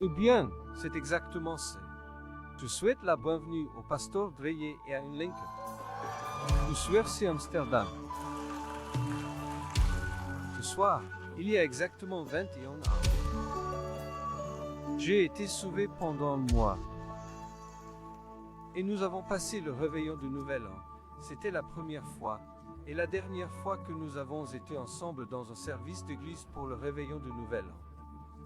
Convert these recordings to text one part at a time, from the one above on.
Eh bien, c'est exactement ça. Je souhaite la bienvenue au pasteur Dreyer et à une Lincoln. Nous sommes à Amsterdam. Ce soir, il y a exactement 21 ans. J'ai été sauvé pendant un mois. Et nous avons passé le réveillon du Nouvel An. C'était la première fois, et la dernière fois que nous avons été ensemble dans un service d'église pour le réveillon du Nouvel An.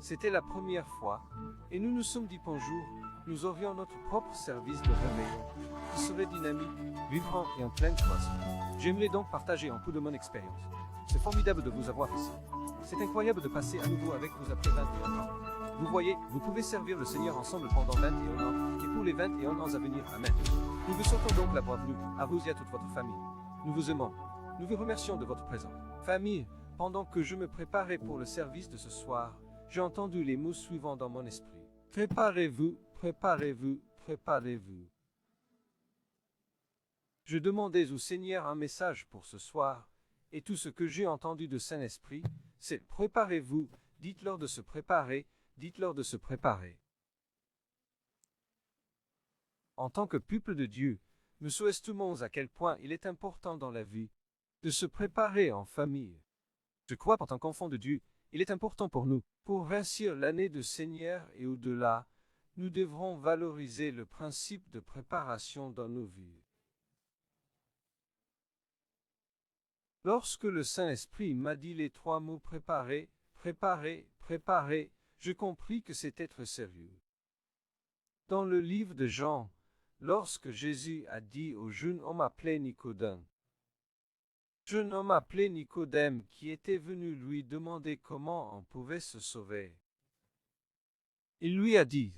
C'était la première fois, et nous nous sommes dit bonjour, nous aurions notre propre service de réveillon, qui serait dynamique, vibrant et en pleine croissance. J'aimerais donc partager un peu de mon expérience. C'est formidable de vous avoir ici. C'est incroyable de passer à nouveau avec vous après 21 ans. Vous voyez, vous pouvez servir le Seigneur ensemble pendant 21 ans, et pour les 21 ans à venir, Amen. Nous vous souhaitons donc la bienvenue, à vous et à toute votre famille. Nous vous aimons. Nous vous remercions de votre présence. Famille, pendant que je me préparais pour le service de ce soir, j'ai entendu les mots suivants dans mon esprit. Préparez-vous, préparez-vous, préparez-vous. Je demandais au Seigneur un message pour ce soir, et tout ce que j'ai entendu de Saint-Esprit, c'est préparez-vous, dites-leur de se préparer, dites-leur de se préparer. En tant que peuple de Dieu, nous sous-estimons à quel point il est important dans la vie de se préparer en famille. Je crois qu'en tant qu'enfant de Dieu, il est important pour nous, pour réussir l'année de Seigneur et au-delà, nous devrons valoriser le principe de préparation dans nos vies. Lorsque le Saint-Esprit m'a dit les 3 mots préparer, préparer, préparer, je compris que c'était très sérieux. Dans le livre de Jean, lorsque Jésus a dit au jeune homme appelé Nicodème, qui était venu lui demander comment on pouvait se sauver, il lui a dit,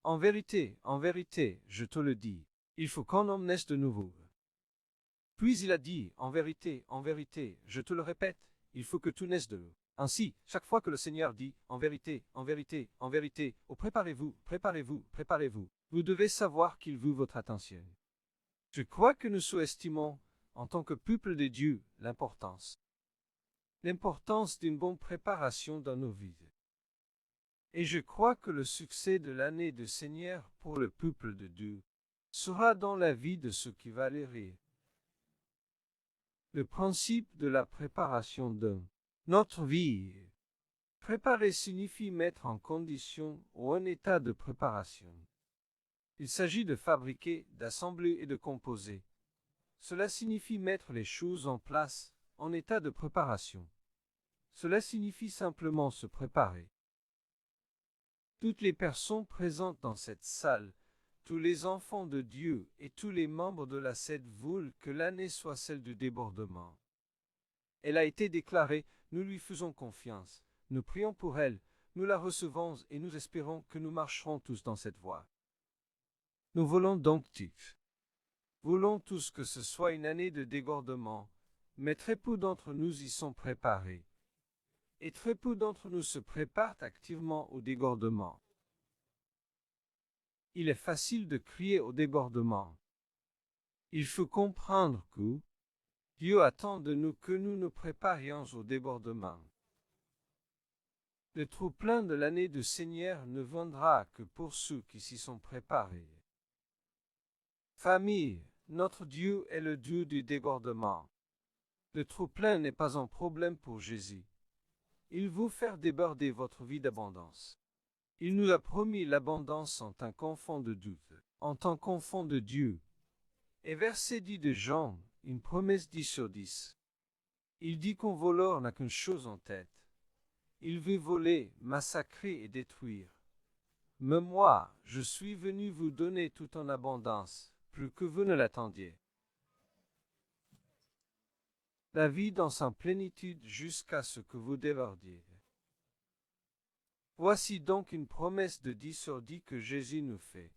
en vérité, je te le dis, il faut qu'un homme naisse de nouveau. Puis il a dit, en vérité, je te le répète, il faut que tout naisse de l'eau. Ainsi, chaque fois que le Seigneur dit, en vérité, oh préparez-vous, préparez-vous, préparez-vous, vous devez savoir qu'il veut votre attention. Je crois que nous sous-estimons, en tant que peuple de Dieu, l'importance d'une bonne préparation dans nos vies. Et je crois que le succès de l'année du Seigneur pour le peuple de Dieu sera dans la vie de ceux qui va les rire. Le principe de la préparation de notre vie. Préparer signifie mettre en condition ou en état de préparation. Il s'agit de fabriquer, d'assembler et de composer. Cela signifie mettre les choses en place, en état de préparation. Cela signifie simplement se préparer. Toutes les personnes présentes dans cette salle, tous les enfants de Dieu et tous les membres de la secte veulent que l'année soit celle du débordement. Elle a été déclarée, nous lui faisons confiance, nous prions pour elle, nous la recevons et nous espérons que nous marcherons tous dans cette voie. Nous voulons donc tous que ce soit une année de débordement, mais très peu d'entre nous y sont préparés. Et très peu d'entre nous se préparent activement au débordement. Il est facile de crier au débordement. Il faut comprendre que Dieu attend de nous que nous nous préparions au débordement. Le trop-plein de l'année du Seigneur ne viendra que pour ceux qui s'y sont préparés. Famille, notre Dieu est le Dieu du débordement. Le trop-plein n'est pas un problème pour Jésus. Il veut faire déborder votre vie d'abondance. Il nous a promis l'abondance en tant qu'enfant de Dieu. Et verset 10 de Jean, une promesse 10 sur 10. Il dit qu'un voleur n'a qu'une chose en tête. Il veut voler, massacrer et détruire. Mais moi, je suis venu vous donner tout en abondance, plus que vous ne l'attendiez. La vie dans sa plénitude jusqu'à ce que vous débordiez. Voici donc une promesse de 10 sur 10 que Jésus nous fait.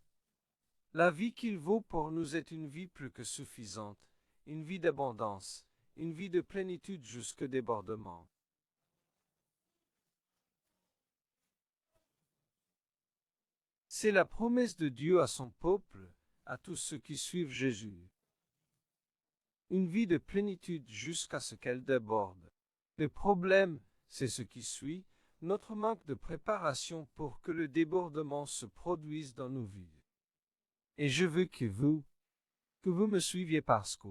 La vie qu'il vaut pour nous est une vie plus que suffisante, une vie d'abondance, une vie de plénitude jusqu'au débordement. C'est la promesse de Dieu à son peuple, à tous ceux qui suivent Jésus. Une vie de plénitude jusqu'à ce qu'elle déborde. Le problème, c'est ce qui suit, notre manque de préparation pour que le débordement se produise dans nos vies. Et je veux que vous me suiviez parce que,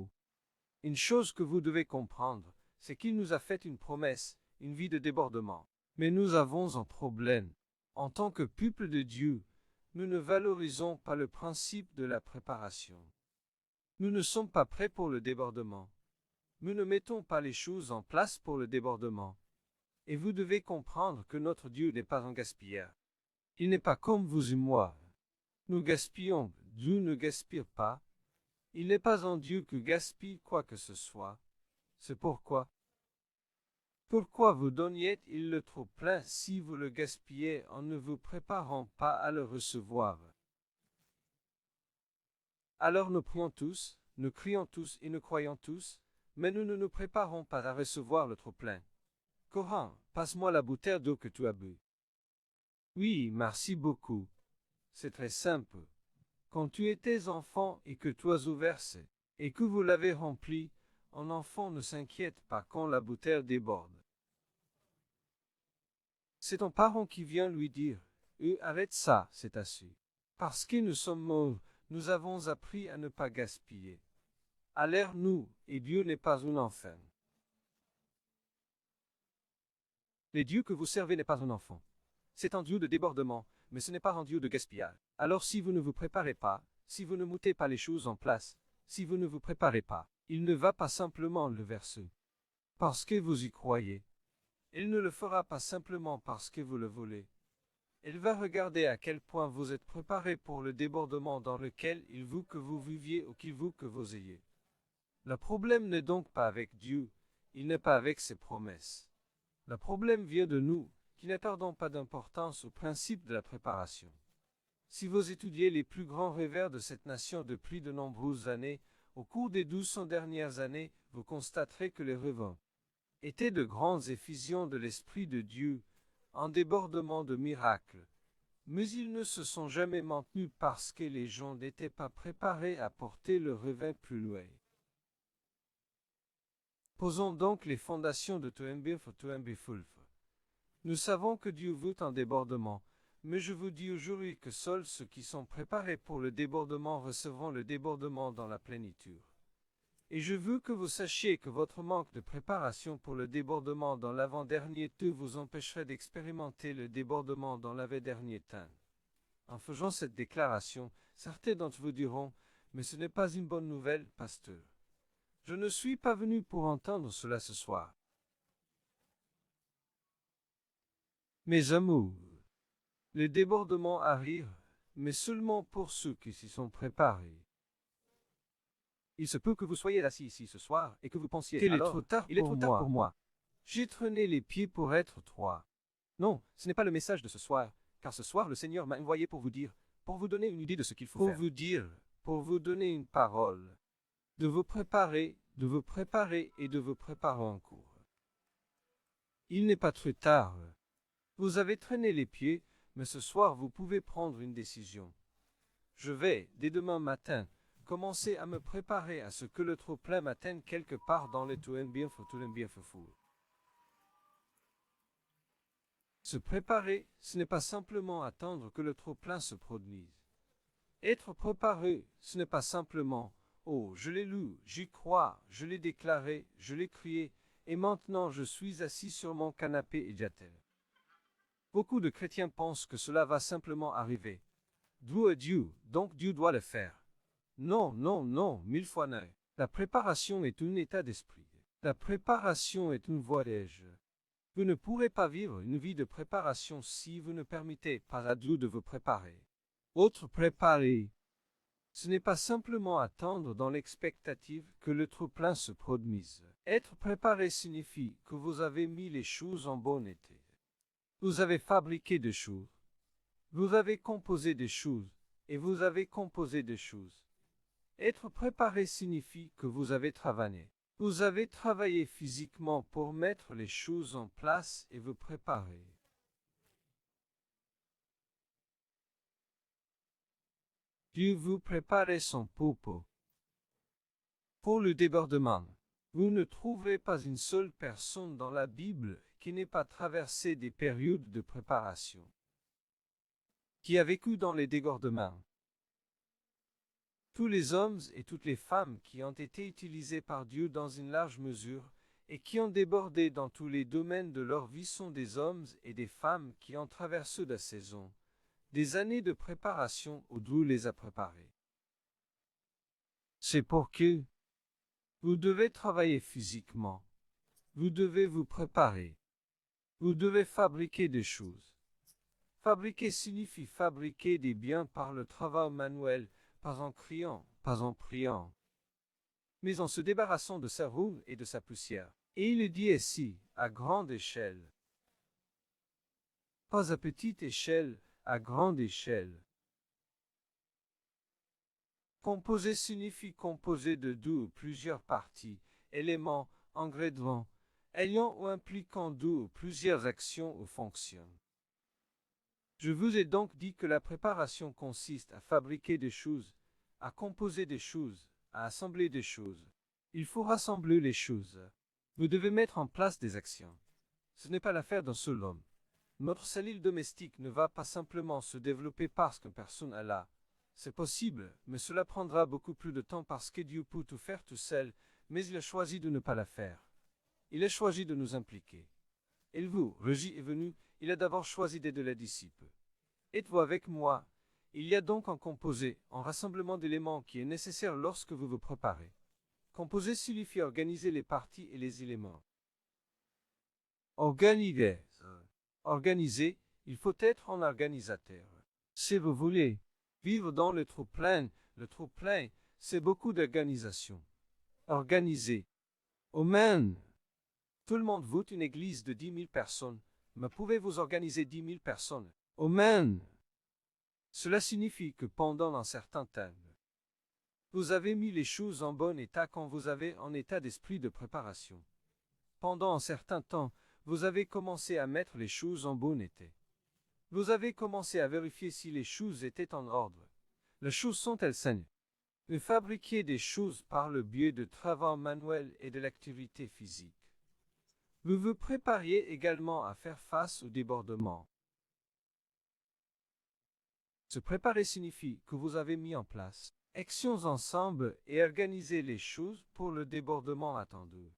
une chose que vous devez comprendre, c'est qu'il nous a fait une promesse, une vie de débordement. Mais nous avons un problème. En tant que peuple de Dieu, nous ne valorisons pas le principe de la préparation. Nous ne sommes pas prêts pour le débordement. Nous ne mettons pas les choses en place pour le débordement. Et vous devez comprendre que notre Dieu n'est pas un gaspilleur. Il n'est pas comme vous et moi. Nous gaspillons, Dieu ne gaspille pas. Il n'est pas un Dieu qui gaspille quoi que ce soit. C'est pourquoi vous donniez-il le trop plein si vous le gaspillez en ne vous préparant pas à le recevoir? Alors nous prions tous, nous crions tous et nous croyons tous, mais nous ne nous préparons pas à recevoir le trop plein. Coran, passe-moi la bouteille d'eau que tu as bu. Oui, merci beaucoup. C'est très simple. Quand tu étais enfant et que tu as ouvert et que vous l'avez rempli, un enfant ne s'inquiète pas quand la bouteille déborde. C'est ton parent qui vient lui dire, arrête ça, c'est assez. Parce que nous sommes morts, nous avons appris à ne pas gaspiller. Alors nous, et Dieu n'est pas un enfant. Le Dieu que vous servez n'est pas un enfant. C'est un Dieu de débordement, mais ce n'est pas un Dieu de gaspillage. Alors si vous ne vous préparez pas, si vous ne mettez pas les choses en place, si vous ne vous préparez pas, il ne va pas simplement le verser. Parce que vous y croyez. Il ne le fera pas simplement parce que vous le voulez. Il va regarder à quel point vous êtes préparé pour le débordement dans lequel il veut que vous viviez ou qu'il veut que vous ayez. Le problème n'est donc pas avec Dieu, il n'est pas avec ses promesses. Le problème vient de nous, qui n'accordons pas d'importance au principe de la préparation. Si vous étudiez les plus grands revers de cette nation depuis de nombreuses années, au cours des 1200 dernières années, vous constaterez que les revers étaient de grandes effusions de l'Esprit de Dieu, un débordement de miracles. Mais ils ne se sont jamais maintenus parce que les gens n'étaient pas préparés à porter le revers plus loin. Posons donc les fondations de Toembifulf. Nous savons que Dieu veut un débordement, mais je vous dis aujourd'hui que seuls ceux qui sont préparés pour le débordement recevront le débordement dans la plénitude. Et je veux que vous sachiez que votre manque de préparation pour le débordement dans l'avant-dernier temps vous empêcherait d'expérimenter le débordement dans l'avant-dernier temps. En faisant cette déclaration, certains d'entre vous diront, mais ce n'est pas une bonne nouvelle, pasteur. Je ne suis pas venu pour entendre cela ce soir. Mes amours, le débordement arrive, mais seulement pour ceux qui s'y sont préparés. Il se peut que vous soyez assis ici ce soir et que vous pensiez, il est trop tard pour moi. J'ai traîné les pieds pour être trois. Non, ce n'est pas le message de ce soir, car ce soir le Seigneur m'a envoyé pour vous dire, pour vous donner une idée de ce qu'il faut faire. Pour vous donner une parole, de vous préparer et de vous préparer en cours. Il n'est pas trop tard. Vous avez traîné les pieds, mais ce soir vous pouvez prendre une décision. Je vais, dès demain matin, commencer à me préparer à ce que le trop-plein m'atteigne quelque part dans le Toembifulf. Se préparer, ce n'est pas simplement attendre que le trop-plein se produise. Être préparé, ce n'est pas simplement « Oh, je l'ai lu, j'y crois, je l'ai déclaré, je l'ai crié, et maintenant je suis assis sur mon canapé et j'attends. » Beaucoup de chrétiens pensent que cela va simplement arriver. D'où est Dieu, donc Dieu doit le faire. Non, non, non, 1000 fois non. La préparation est un état d'esprit. La préparation est une voyage. Vous ne pourrez pas vivre une vie de préparation si vous ne permettez pas à Dieu de vous préparer. Autre préparer. Ce n'est pas simplement attendre dans l'expectative que le trop-plein se produise. Être préparé signifie que vous avez mis les choses en bon état. Vous avez fabriqué des choses. Vous avez composé des choses. Et vous avez composé des choses. Être préparé signifie que vous avez travaillé. Vous avez travaillé physiquement pour mettre les choses en place et vous préparer. Dieu vous prépare son peuple. Pour le débordement, vous ne trouverez pas une seule personne dans la Bible qui n'ait pas traversé des périodes de préparation, qui a vécu dans les débordements. Tous les hommes et toutes les femmes qui ont été utilisés par Dieu dans une large mesure et qui ont débordé dans tous les domaines de leur vie sont des hommes et des femmes qui ont traversé la saison, des années de préparation où Dieu les a préparés. C'est pour que vous devez travailler physiquement, vous devez vous préparer, vous devez fabriquer des choses. Fabriquer signifie fabriquer des biens par le travail manuel, pas en criant, pas en priant, mais en se débarrassant de sa roue et de sa poussière. Et il dit ici, à grande échelle. Pas à petite échelle, à grande échelle. Composer signifie composer de deux ou plusieurs parties, éléments, ingrédients, ayant ou impliquant deux ou plusieurs actions ou fonctions. Je vous ai donc dit que la préparation consiste à fabriquer des choses, à composer des choses, à assembler des choses. Il faut rassembler les choses. Vous devez mettre en place des actions. Ce n'est pas l'affaire d'un seul homme. Notre cellule domestique ne va pas simplement se développer parce qu'une personne est là. C'est possible, mais cela prendra beaucoup plus de temps parce que Dieu peut tout faire tout seul, mais il a choisi de ne pas la faire. Il a choisi de nous impliquer. Et vous, Régis est venu, il a d'abord choisi d'aider les disciples. Êtes-vous avec moi? Il y a donc un composé, un rassemblement d'éléments qui est nécessaire lorsque vous vous préparez. Composer signifie organiser les parties et les éléments. Organiser, il faut être un organisateur. Si vous voulez vivre dans le trop-plein, c'est beaucoup d'organisation. Organiser. Amen. Tout le monde veut une église de 10 000 personnes, mais pouvez-vous organiser 10 000 personnes? Amen. Cela signifie que pendant un certain temps, vous avez mis les choses en bon état quand vous avez un état d'esprit de préparation. Pendant un certain temps, vous avez commencé à mettre les choses en bon état. Vous avez commencé à vérifier si les choses étaient en ordre. Les choses sont-elles saines? Vous fabriquez des choses par le biais de travail manuel et de l'activité physique. Vous vous prépariez également à faire face au débordement. Se préparer signifie que vous avez mis en place actions ensemble et organisé les choses pour le débordement attendu.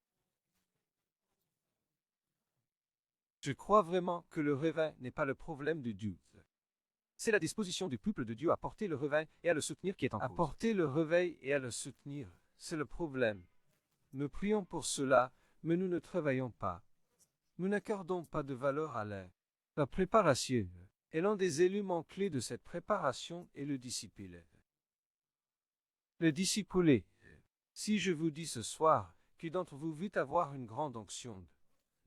Je crois vraiment que le réveil n'est pas le problème de Dieu. C'est la disposition du peuple de Dieu à porter le réveil et à le soutenir qui est en cause. À porter le réveil et à le soutenir, c'est le problème. Nous prions pour cela, mais nous ne travaillons pas. Nous n'accordons pas de valeur à la préparation. Et l'un des éléments clés de cette préparation est le disciple. Le disciple. Si je vous dis ce soir, qui d'entre vous veut avoir une grande onction,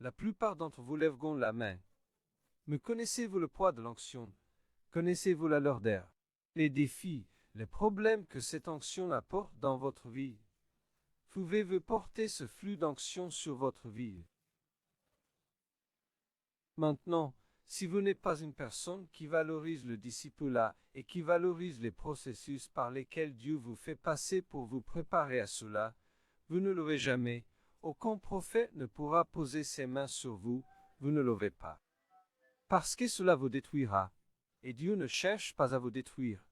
la plupart d'entre vous lèveront la main. Mais connaissez-vous le poids de l'onction? Connaissez-vous la lourdeur? Les défis, les problèmes que cette onction apporte dans votre vie? Pouvez-vous porter ce flux d'onction sur votre vie? Maintenant, si vous n'êtes pas une personne qui valorise le discipulat et qui valorise les processus par lesquels Dieu vous fait passer pour vous préparer à cela, vous ne l'aurez jamais. Aucun prophète ne pourra poser ses mains sur vous, vous ne l'aurez pas. Parce que cela vous détruira. Et Dieu ne cherche pas à vous détruire.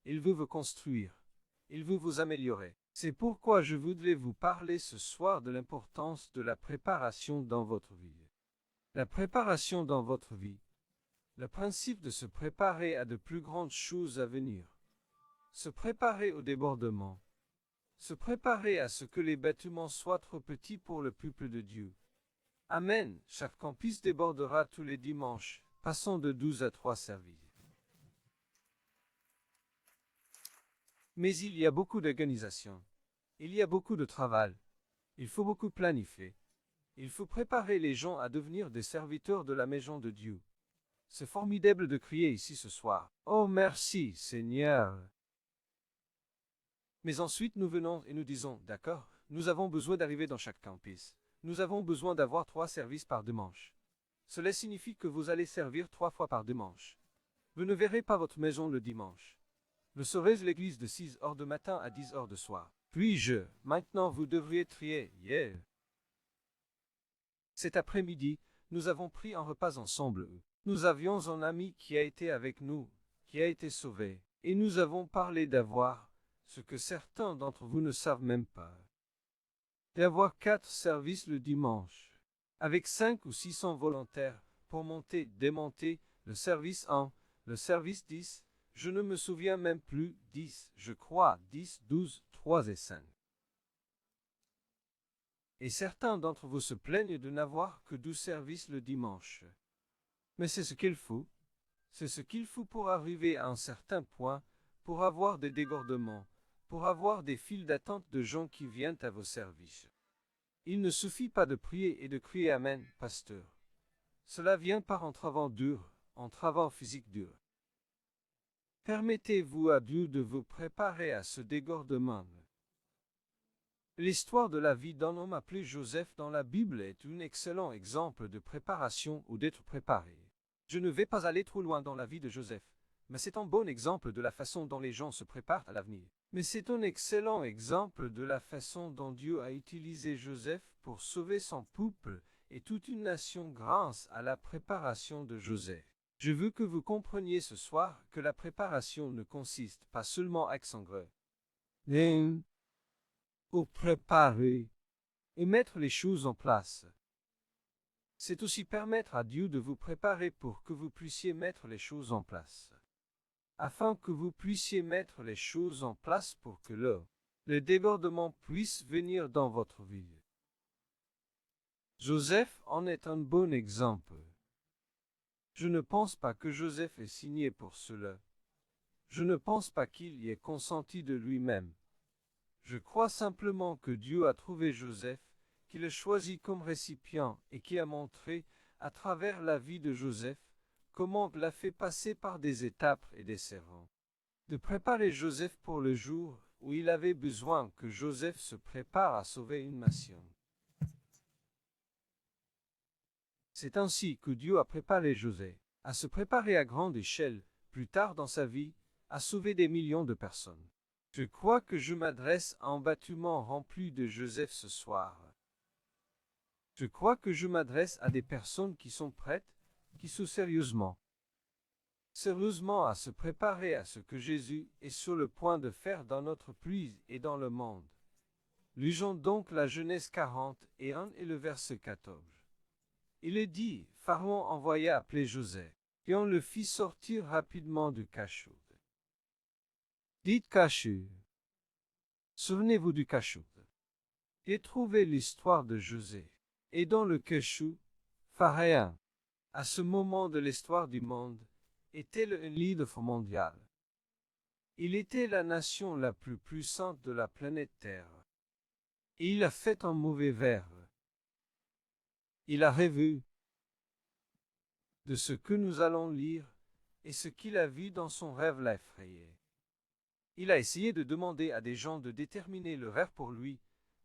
Il veut vous construire. Il veut vous améliorer. C'est pourquoi je voudrais vous parler ce soir de l'importance de la préparation dans votre vie. La préparation dans votre vie. Le principe de se préparer à de plus grandes choses à venir. Se préparer au débordement. Se préparer à ce que les bâtiments soient trop petits pour le peuple de Dieu. Amen. Chaque campus débordera tous les dimanches, passant de 12 à 3 services. Mais il y a beaucoup d'organisation. Il y a beaucoup de travail. Il faut beaucoup planifier. Il faut préparer les gens à devenir des serviteurs de la maison de Dieu. C'est formidable de crier ici ce soir. Oh merci, Seigneur. Mais ensuite nous venons et nous disons, d'accord, nous avons besoin d'arriver dans chaque campus. Nous avons besoin d'avoir 3 services par dimanche. Cela signifie que vous allez servir 3 fois par dimanche. Vous ne verrez pas votre maison le dimanche. Vous serez à l'église de 6 heures de matin à 10 heures de soir. Maintenant vous devriez trier, Cet après-midi, nous avons pris un repas ensemble. Nous avions un ami qui a été avec nous, qui a été sauvé, et nous avons parlé d'avoir, ce que certains d'entre vous ne savent même pas, d'avoir 4 services le dimanche, avec 5 ou 600 volontaires, pour monter, démonter, le service 1, le service 10, je ne me souviens même plus, 10, je crois, 10, 12, 3 et 5. Et certains d'entre vous se plaignent de n'avoir que 12 services le dimanche. Mais c'est ce qu'il faut. C'est ce qu'il faut pour arriver à un certain point, pour avoir des débordements, pour avoir des files d'attente de gens qui viennent à vos services. Il ne suffit pas de prier et de crier Amen, pasteur. Cela vient par un travail dur, un travail physique dur. Permettez-vous à Dieu de vous préparer à ce débordement. L'histoire de la vie d'un homme appelé Joseph dans la Bible est un excellent exemple de préparation ou d'être préparé. Je ne vais pas aller trop loin dans la vie de Joseph, mais c'est un bon exemple de la façon dont les gens se préparent à l'avenir. Mais c'est un excellent exemple de la façon dont Dieu a utilisé Joseph pour sauver son peuple et toute une nation grâce à la préparation de Joseph. Je veux que vous compreniez ce soir que la préparation ne consiste pas seulement à s'engrais, pour préparer et mettre les choses en place. C'est aussi permettre à Dieu de vous préparer pour que vous puissiez mettre les choses en place. Afin que vous puissiez mettre les choses en place pour que le débordement puisse venir dans votre vie. Joseph en est un bon exemple. Je ne pense pas que Joseph ait signé pour cela. Je ne pense pas qu'il y ait consenti de lui-même. Je crois simplement que Dieu a trouvé Joseph, qu'il a choisi comme récipient et qui a montré, à travers la vie de Joseph, comment il l'a fait passer par des étapes et des serments. De préparer Joseph pour le jour où il avait besoin que Joseph se prépare à sauver une nation. C'est ainsi que Dieu a préparé Joseph à se préparer à grande échelle, plus tard dans sa vie, à sauver des millions de personnes. Je crois que je m'adresse à un bâtiment rempli de Joseph ce soir. Je crois que je m'adresse à des personnes qui sont prêtes, qui sont sérieusement à se préparer à ce que Jésus est sur le point de faire dans notre pays et dans le monde. Lisons donc la Genèse 41 et le verset 14. Il est dit, Pharaon envoya appeler Joseph, et on le fit sortir rapidement du cachot. Dites cachot. Souvenez-vous du cachot. Et trouvez l'histoire de Joseph. Et dans le cachot, Pharaon, à ce moment de l'histoire du monde, était le leader mondial. Il était la nation la plus puissante de la planète Terre. Et il a fait un mauvais verbe. Il a rêvé de ce que nous allons lire, et ce qu'il a vu dans son rêve l'a effrayé. Il a essayé de demander à des gens de déterminer le rêve pour lui,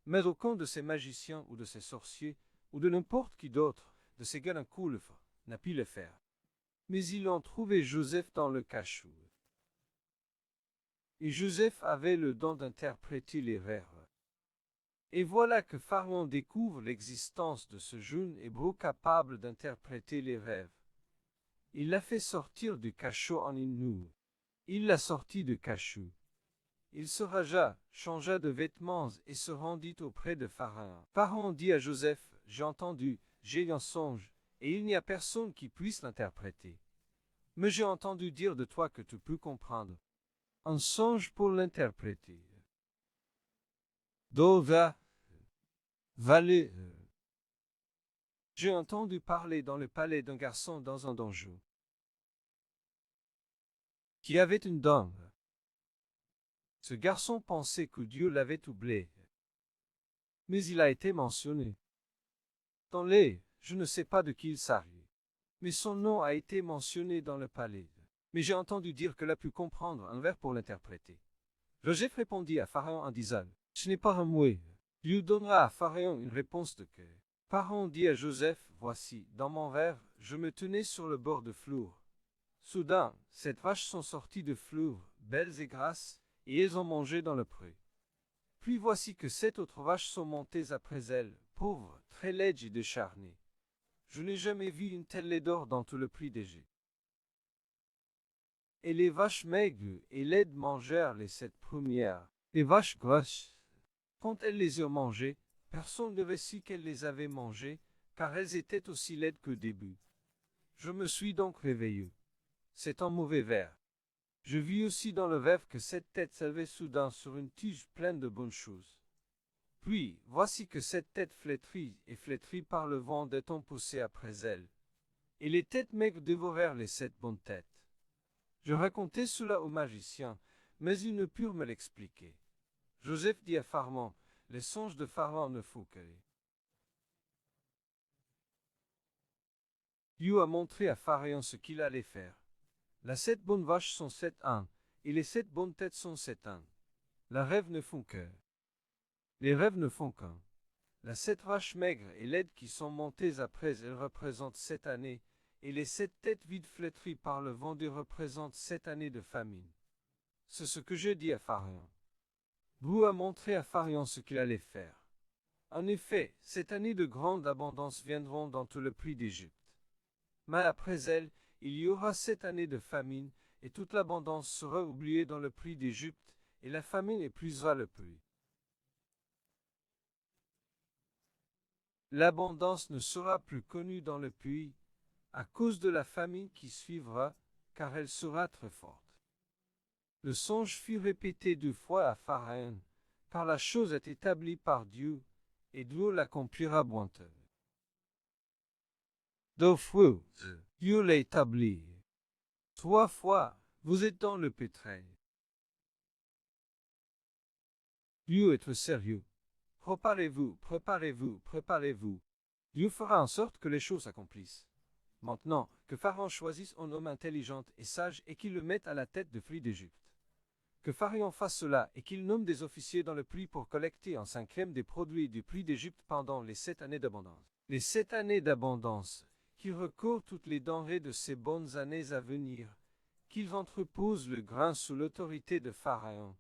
mais aucun de ces magiciens ou de ces sorciers, ou de n'importe qui d'autre, de ces galancoulfres, n'a pu le faire. Mais ils ont trouvé Joseph dans le cachot. Et Joseph avait le don d'interpréter les rêves. Et voilà que Pharaon découvre l'existence de ce jeune hébreu capable d'interpréter les rêves. Il l'a fait sortir du cachot en une nuit. Il l'a sorti du cachot. Il se ragea, changea de vêtements et se rendit auprès de Pharaon. Pharaon dit à Joseph, j'ai entendu, j'ai un songe, et il n'y a personne qui puisse l'interpréter. Mais j'ai entendu dire de toi que tu peux comprendre. Un songe pour l'interpréter. Dova, Valet. J'ai entendu parler dans le palais d'un garçon dans un donjon, qui avait une dame. Ce garçon pensait que Dieu l'avait oublié. Mais il a été mentionné. Dans les, je ne sais pas de qui il s'agit. Mais son nom a été mentionné dans le palais. Mais j'ai entendu dire que l'a pu comprendre un vers pour l'interpréter. Joseph répondit à Pharaon en disant, ce n'est pas un mouet. Dieu donnera à Pharaon une réponse de cœur. Pharaon dit à Joseph, voici, dans mon rêve, je me tenais sur le bord de fleuve. Soudain, sept vaches sont sorties de fleuve, belles et grasses, et elles ont mangé dans le pré. Puis voici que 7 autres vaches sont montées après elles, pauvres, très laides et décharnées. Je n'ai jamais vu une telle laideur dans tout le pays d'Égypte. Et les vaches maigres et laides mangèrent les 7 premières. Les vaches grosses, quand elles les eurent mangées, personne ne sut qu'elles les avaient mangées, car elles étaient aussi laides qu'au début. Je me suis donc réveillé. C'est un mauvais verre. Je vis aussi dans le verre que 7 têtes s'élevaient soudain sur une tige pleine de bonnes choses. Puis, voici que 7 têtes flétries et flétries par le vent étant poussées après elles. Et les têtes maigres dévorèrent les 7 bonnes têtes. Je racontai cela aux magiciens, mais ils ne purent me l'expliquer. Joseph dit à Pharaon, les songes de Pharaon ne font que. Dieu a montré à Pharaon ce qu'il allait faire. Les 7 bonnes vaches sont 7 ânes, et les 7 bonnes têtes sont 7 ânes. Les rêves ne font que. Les rêves ne font qu'un. Les 7 vaches maigres et laides qui sont montées après elles représentent 7 années, et les 7 têtes vides flétries par le vent représentent 7 années de famine. C'est ce que je dis à Pharaon. Dieu a montré à Pharaon ce qu'il allait faire. En effet, 7 années de grande abondance viendront dans tout le pays d'Égypte. Mais après elles, il y aura 7 années de famine, et toute l'abondance sera oubliée dans le pays d'Égypte, et la famine épuisera le pays. L'abondance ne sera plus connue dans le pays, à cause de la famine qui suivra, car elle sera très forte. Le songe fut répété 2 fois à Pharaon, car la chose est établie par Dieu, et Dieu l'accomplira bientôt. 2 fois, Dieu l'a établi. 3 fois, vous êtes dans le pétrin. Dieu est sérieux. Préparez-vous, préparez-vous, préparez-vous. Dieu fera en sorte que les choses s'accomplissent. Maintenant, que Pharaon choisisse un homme intelligent et sage et qu'il le mette à la tête de pays d'Égypte. Que Pharaon fasse cela et qu'il nomme des officiers dans le pays pour collecter en 5e des produits du pays d'Égypte pendant les 7 années d'abondance. Les 7 années d'abondance, qu'ils recourent toutes les denrées de ces bonnes années à venir, qu'ils entreposent le grain sous l'autorité de Pharaon,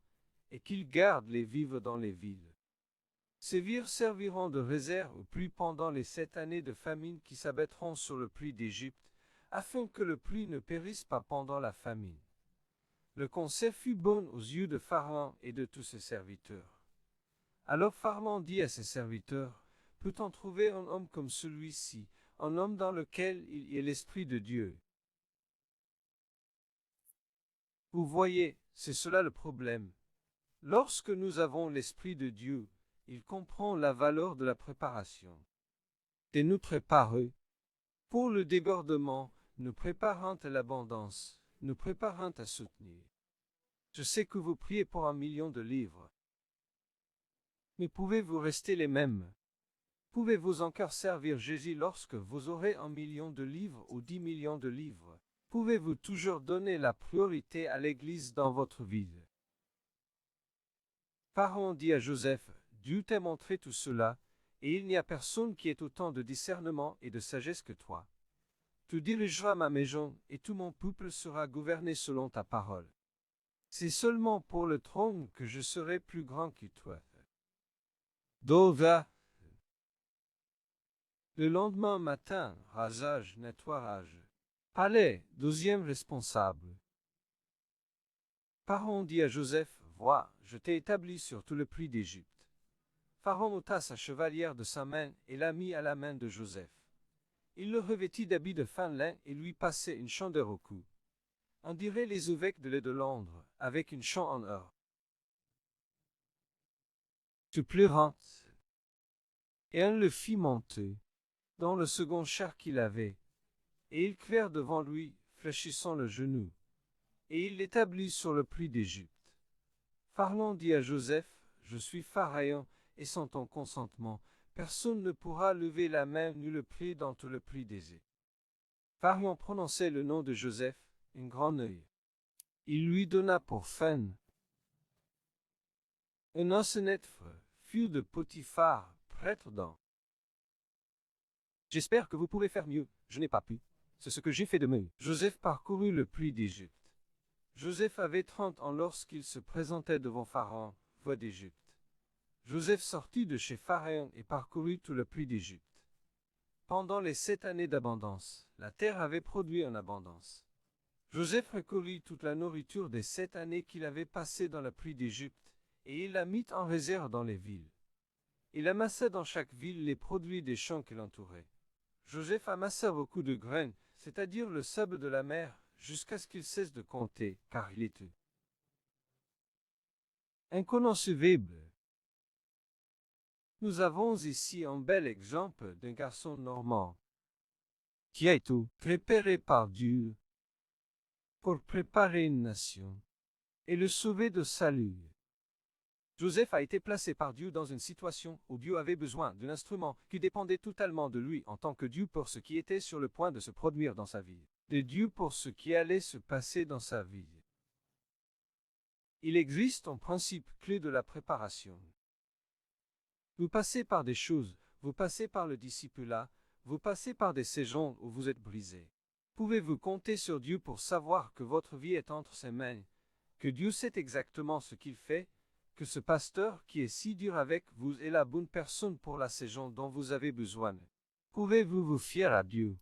et qu'ils gardent les vivres dans les villes. Ces vivres serviront de réserve au pays pendant les 7 années de famine qui s'abattront sur le pays d'Égypte, afin que le pays ne périsse pas pendant la famine. Le conseil fut bon aux yeux de Pharaon et de tous ses serviteurs. Alors Pharaon dit à ses serviteurs, « Peut-on trouver un homme comme celui-ci, un homme dans lequel il y ait l'Esprit de Dieu ?» Vous voyez, c'est cela le problème. Lorsque nous avons l'Esprit de Dieu, il comprend la valeur de la préparation. Et nous préparer. Pour le débordement, nous préparons à l'abondance, nous préparons à soutenir. Je sais que vous priez pour 1 million de livres. Mais pouvez-vous rester les mêmes? Pouvez-vous encore servir Jésus lorsque vous aurez 1 million de livres ou 10 millions de livres? Pouvez-vous toujours donner la priorité à l'Église dans votre vie? Pharaon dit à Joseph, Dieu t'a montré tout cela, et il n'y a personne qui ait autant de discernement et de sagesse que toi. Tu dirigeras ma maison, et tout mon peuple sera gouverné selon ta parole. C'est seulement pour le trône que je serai plus grand que toi. Dova. Le lendemain matin, rasage, nettoyage. Palais, 12e responsable. Pharaon dit à Joseph, vois, je t'ai établi sur tout le pays d'Égypte. Pharaon ôta sa chevalière de sa main et la mit à la main de Joseph. Il le revêtit d'habits de fin lin et lui passait une chandelle au cou. On dirait les évêques de Londres, avec une chaîne en or. Tu pleurant. Et on le fit monter dans le second char qu'il avait, et ils crièrent devant lui, fléchissant le genou, et il l'établit sur le pays d'Égypte. Pharaon dit à Joseph, je suis Pharaon, et sans ton consentement, personne ne pourra lever la main ni le pied dans tout le pays d'Égypte. Pharaon prononçait le nom de Joseph, un grand œil. Il lui donna pour fin un ancien fille de Potiphar, prêtre dans. J'espère que vous pouvez faire mieux, je n'ai pas pu. C'est ce que j'ai fait de mieux. Joseph parcourut le pays d'Égypte. Joseph avait 30 ans lorsqu'il se présentait devant Pharaon, roi d'Égypte. Joseph sortit de chez Pharaon et parcourut tout le pays d'Égypte. Pendant les 7 années d'abondance, la terre avait produit en abondance. Joseph recueillit toute la nourriture des 7 années qu'il avait passées dans la pluie d'Égypte, et il la mit en réserve dans les villes. Il amassa dans chaque ville les produits des champs qui l'entouraient. Joseph amassa beaucoup de graines, c'est-à-dire le sable de la mer, jusqu'à ce qu'il cesse de compter, car il était inconcevable. Nous avons ici un bel exemple d'un garçon normand qui a été préparé par Dieu pour préparer une nation et le sauver de salut. Joseph a été placé par Dieu dans une situation où Dieu avait besoin d'un instrument qui dépendait totalement de lui en tant que Dieu pour ce qui était sur le point de se produire dans sa vie, de Dieu pour ce qui allait se passer dans sa vie. Il existe un principe clé de la préparation. Vous passez par des choses, vous passez par le discipulat, vous passez par des saisons où vous êtes brisé. Pouvez-vous compter sur Dieu pour savoir que votre vie est entre ses mains, que Dieu sait exactement ce qu'il fait, que ce pasteur qui est si dur avec vous est la bonne personne pour la saison dont vous avez besoin? Pouvez-vous vous fier à Dieu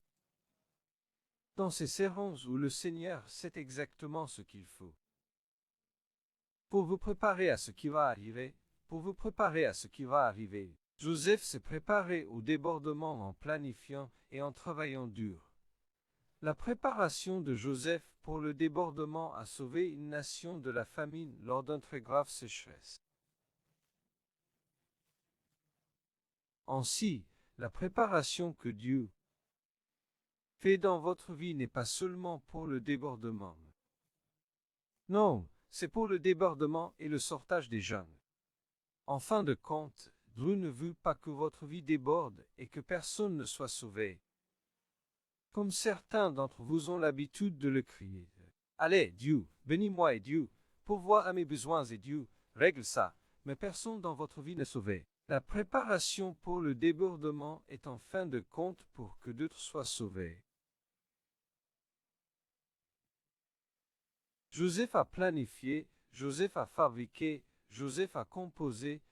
dans ces saisons où le Seigneur sait exactement ce qu'il faut pour vous préparer à ce qui va arriver, pour vous préparer à ce qui va arriver? Joseph s'est préparé au débordement en planifiant et en travaillant dur. La préparation de Joseph pour le débordement a sauvé une nation de la famine lors d'une très grave sécheresse. Ainsi, la préparation que Dieu fait dans votre vie n'est pas seulement pour le débordement. Non, c'est pour le débordement et le sortage des jeunes. En fin de compte, Dieu ne veut pas que votre vie déborde et que personne ne soit sauvé. Comme certains d'entre vous ont l'habitude de le crier. Allez, Dieu, bénis-moi et Dieu, pourvois à mes besoins et Dieu, règle ça, mais personne dans votre vie n'est sauvé. La préparation pour le débordement est en fin de compte pour que d'autres soient sauvés. Joseph a planifié, Joseph a fabriqué, Joseph a composé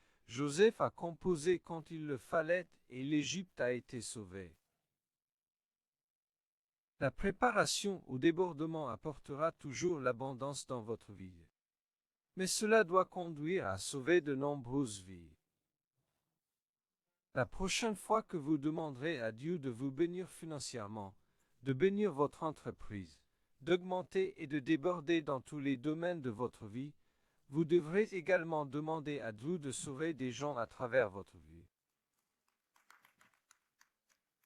quand il le fallait et l'Égypte a été sauvée. La préparation au débordement apportera toujours l'abondance dans votre vie. Mais cela doit conduire à sauver de nombreuses vies. La prochaine fois que vous demanderez à Dieu de vous bénir financièrement, de bénir votre entreprise, d'augmenter et de déborder dans tous les domaines de votre vie, vous devrez également demander à Dieu de sauver des gens à travers votre vie.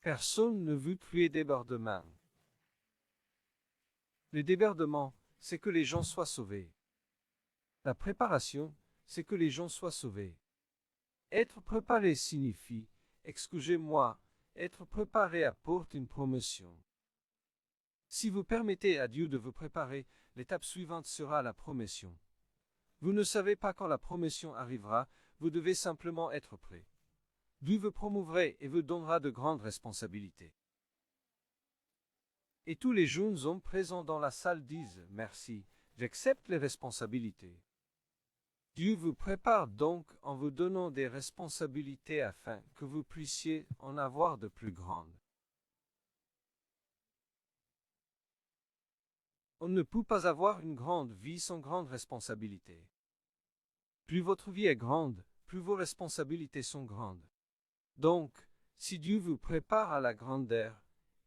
Personne ne veut tuer débordement. Le débordement, c'est que les gens soient sauvés. La préparation, c'est que les gens soient sauvés. Être préparé signifie, excusez-moi, être préparé apporte une promotion. Si vous permettez à Dieu de vous préparer, l'étape suivante sera la promotion. Vous ne savez pas quand la promotion arrivera, vous devez simplement être prêt. Dieu vous promouvra et vous donnera de grandes responsabilités. Et tous les jeunes hommes présents dans la salle disent « Merci, j'accepte les responsabilités ». Dieu vous prépare donc en vous donnant des responsabilités afin que vous puissiez en avoir de plus grandes. On ne peut pas avoir une grande vie sans grande responsabilité. Plus votre vie est grande, plus vos responsabilités sont grandes. Donc, si Dieu vous prépare à la grandeur,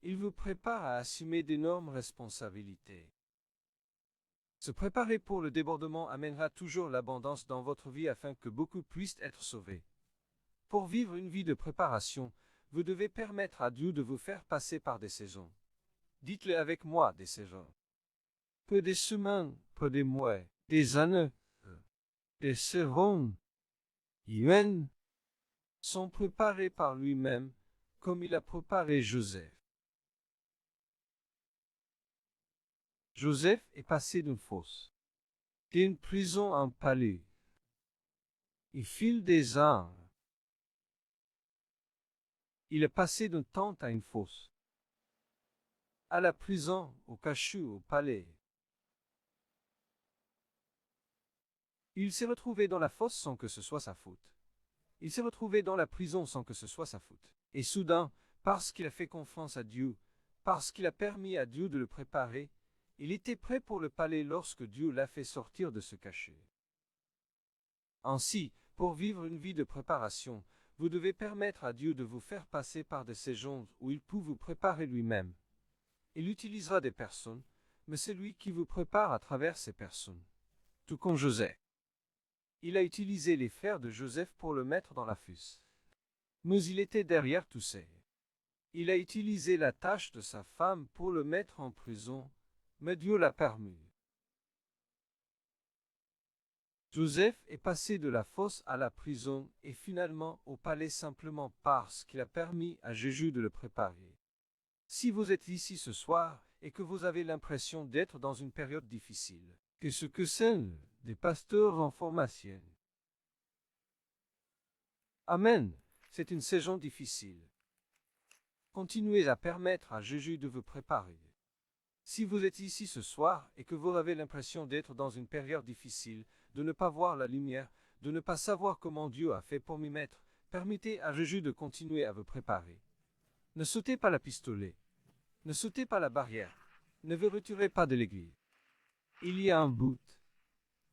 il vous prépare à assumer d'énormes responsabilités. Se préparer pour le débordement amènera toujours l'abondance dans votre vie afin que beaucoup puissent être sauvés. Pour vivre une vie de préparation, vous devez permettre à Dieu de vous faire passer par des saisons. Dites-le avec moi, des saisons. Peu des semaines, peu des mois, des années, des saisons, sont préparés par lui-même, comme il a préparé Joseph. Joseph est passé d'une fosse, d'une prison à un palais. Il file des ans. Il est passé d'une tente à une fosse, à la prison, au cachot, au palais. Il s'est retrouvé dans la fosse sans que ce soit sa faute. Il s'est retrouvé dans la prison sans que ce soit sa faute. Et soudain, Parce qu'il a fait confiance à Dieu, parce qu'il a permis à Dieu de le préparer, il était prêt pour le palais lorsque Dieu l'a fait sortir de ce cachet. Ainsi, pour vivre une vie de préparation, vous devez permettre à Dieu de vous faire passer par des séjours où il peut vous préparer lui-même. Il utilisera des personnes, mais c'est lui qui vous prépare à travers ces personnes. Tout comme Joseph. Il a utilisé les frères de Joseph pour le mettre dans la fosse. Mais il était derrière tout ça. Il a utilisé la tâche de sa femme pour le mettre en prison, mais Dieu l'a permis. Joseph est passé de la fosse à la prison et finalement au palais simplement parce qu'il a permis à Jésus de le préparer. Si vous êtes ici ce soir et que vous avez l'impression d'être dans une période difficile, que ce que sont des pasteurs en formation. Amen, c'est une saison difficile. Continuez à permettre à Jésus de vous préparer. Si vous êtes ici ce soir et que vous avez l'impression d'être dans une période difficile, de ne pas voir la lumière, de ne pas savoir comment Dieu a fait pour m'y mettre, permettez à Jésus de continuer à vous préparer. Ne sautez pas la pistolet. Ne sautez pas la barrière. Ne vous retirez pas de l'église. Il y a un but.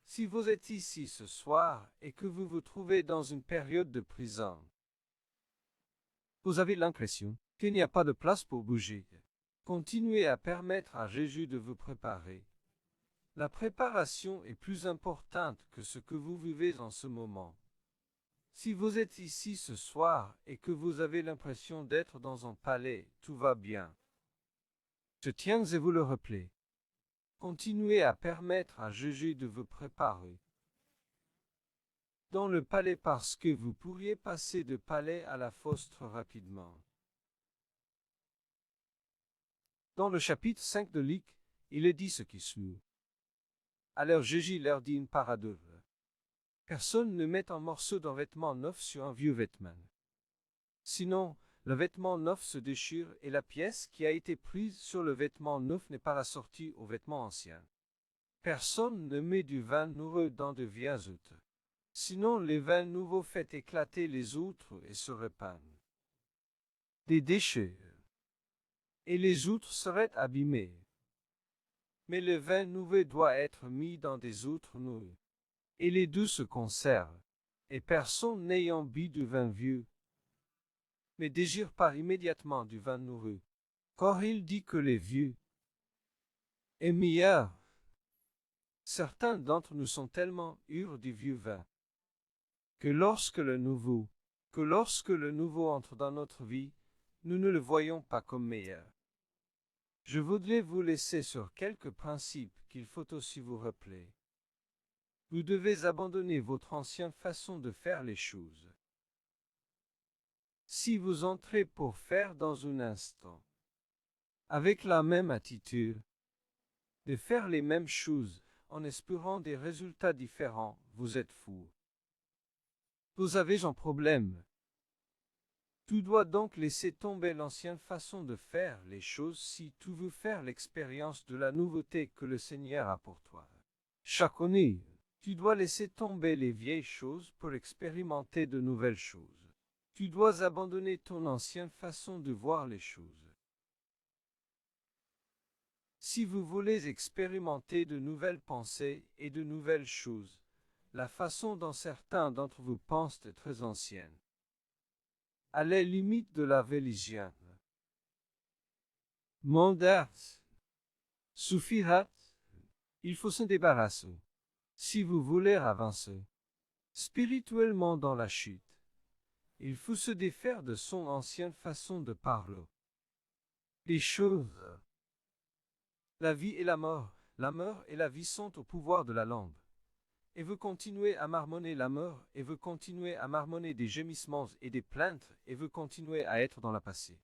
Si vous êtes ici ce soir et que vous vous trouvez dans une période de prison, vous avez l'impression qu'il n'y a pas de place pour bouger. Continuez à permettre à Jésus de vous préparer. La préparation est plus importante que ce que vous vivez en ce moment. Si vous êtes ici ce soir et que vous avez l'impression d'être dans un palais, tout va bien. Je tiens à vous le rappeler. Continuez à permettre à Jésus de vous préparer dans le palais parce que vous pourriez passer de palais à la fosse très rapidement. Dans le chapitre 5 de Luc, il est dit ce qui suit. Alors Jésus leur dit une parabole. Personne ne met un morceau d'un vêtement neuf sur un vieux vêtement. Sinon, le vêtement neuf se déchire et la pièce qui a été prise sur le vêtement neuf n'est pas assortie au vêtement ancien. Personne ne met du vin nouveau dans de vieux outres. Sinon, les vins nouveaux fait éclater les outres et se répandent. Des déchets. Et les outres seraient abîmées. Mais le vin nouveau doit être mis dans des outres neuves. Et les deux se conservent. Et personne n'ayant bu du vin vieux, mais désire pas immédiatement du vin nouveau. Car il dit que les vieux est meilleur. Certains d'entre nous sont tellement ivres du vieux vin, que lorsque le nouveau entre dans notre vie, nous ne le voyons pas comme meilleur. Je voudrais vous laisser sur quelques principes qu'il faut aussi vous rappeler. Vous devez abandonner votre ancienne façon de faire les choses. Si vous entrez pour faire dans un instant, avec la même attitude, de faire les mêmes choses en espérant des résultats différents, vous êtes fou. Vous avez un problème. Tu dois donc laisser tomber l'ancienne façon de faire les choses si tu veux faire l'expérience de la nouveauté que le Seigneur a pour toi. Chaque année, tu dois laisser tomber les vieilles choses pour expérimenter de nouvelles choses. Tu dois abandonner ton ancienne façon de voir les choses. Si vous voulez expérimenter de nouvelles pensées et de nouvelles choses, la façon dont certains d'entre vous pensent est très ancienne. À la limite de la religion. Mandat suffira. Il faut se débarrasser. Si vous voulez avancer spirituellement dans la chute, il faut se défaire de son ancienne façon de parler. Les choses. La vie et la mort et la vie sont au pouvoir de la langue. Et vous continuez à marmonner la mort, et vous continuez à marmonner des gémissements et des plaintes, et vous continuez à être dans la passé.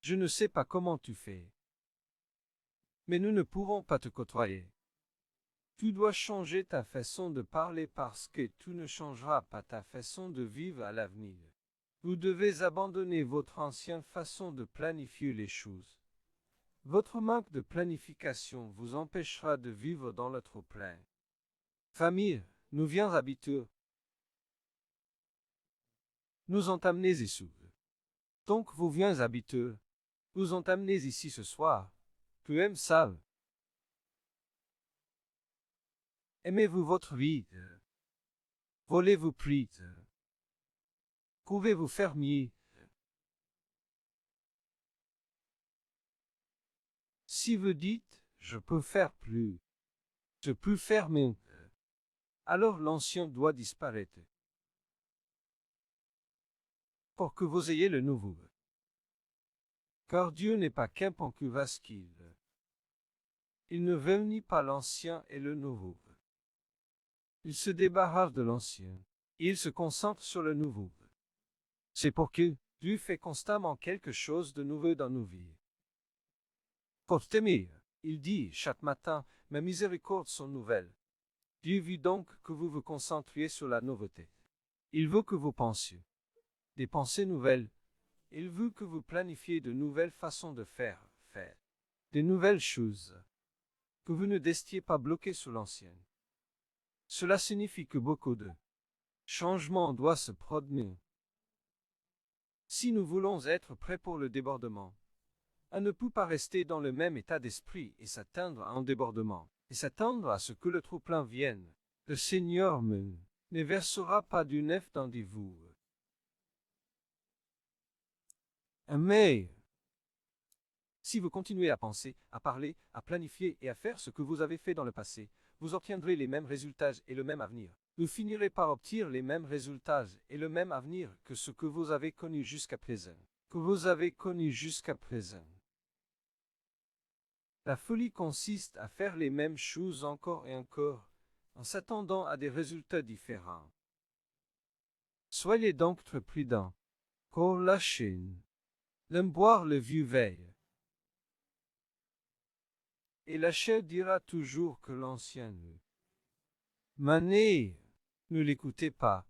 Je ne sais pas comment tu fais. Mais nous ne pourrons pas te côtoyer. Tu dois changer ta façon de parler parce que tu ne changeras pas ta façon de vivre à l'avenir. Vous devez abandonner votre ancienne façon de planifier les choses. Votre manque de planification vous empêchera de vivre dans le trop-plein. Famille, nous viens habitués. Nous entamons Jésus. Donc vos viens habiteurs vous ont amenés ici ce soir. Peu aiment savent. Aimez-vous votre vie? Volez-vous pris? Pouvez-vous faire mieux? Si vous dites, je peux faire plus, je peux faire mieux, alors l'ancien doit disparaître, pour que vous ayez le nouveau. Car Dieu n'est pas qu'un concubasquille. Il ne veut ni pas l'ancien et le nouveau. Il se débarrasse de l'ancien. Il se concentre sur le nouveau. C'est pour que Dieu fait constamment quelque chose de nouveau dans nos vies. Pour t'aimer, il dit chaque matin, mes miséricordes sont nouvelles. Dieu veut donc que vous vous concentriez sur la nouveauté. Il veut que vous pensiez des pensées nouvelles. Il veut que vous planifiez de nouvelles façons de faire, de nouvelles choses, que vous ne restiez pas bloqué sur l'ancienne. Cela signifie que beaucoup de changements doivent se produire. Si nous voulons être prêts pour le débordement, on ne peut pas rester dans le même état d'esprit et s'attendre à un débordement, et s'attendre à ce que le trop-plein vienne. Le Seigneur ne versera pas du neuf dans vous. Mais, si vous continuez à penser, à parler, à planifier et à faire ce que vous avez fait dans le passé, vous obtiendrez les mêmes résultats et le même avenir. Vous finirez par obtenir les mêmes résultats et le même avenir que ce que vous avez connu jusqu'à présent. La folie consiste à faire les mêmes choses encore et encore, en s'attendant à des résultats différents. Soyez donc très prudents. Pour la Chine, l'aime boire le vieux veille. Et la chair dira toujours que l'ancien. Mané, ne l'écoutez pas,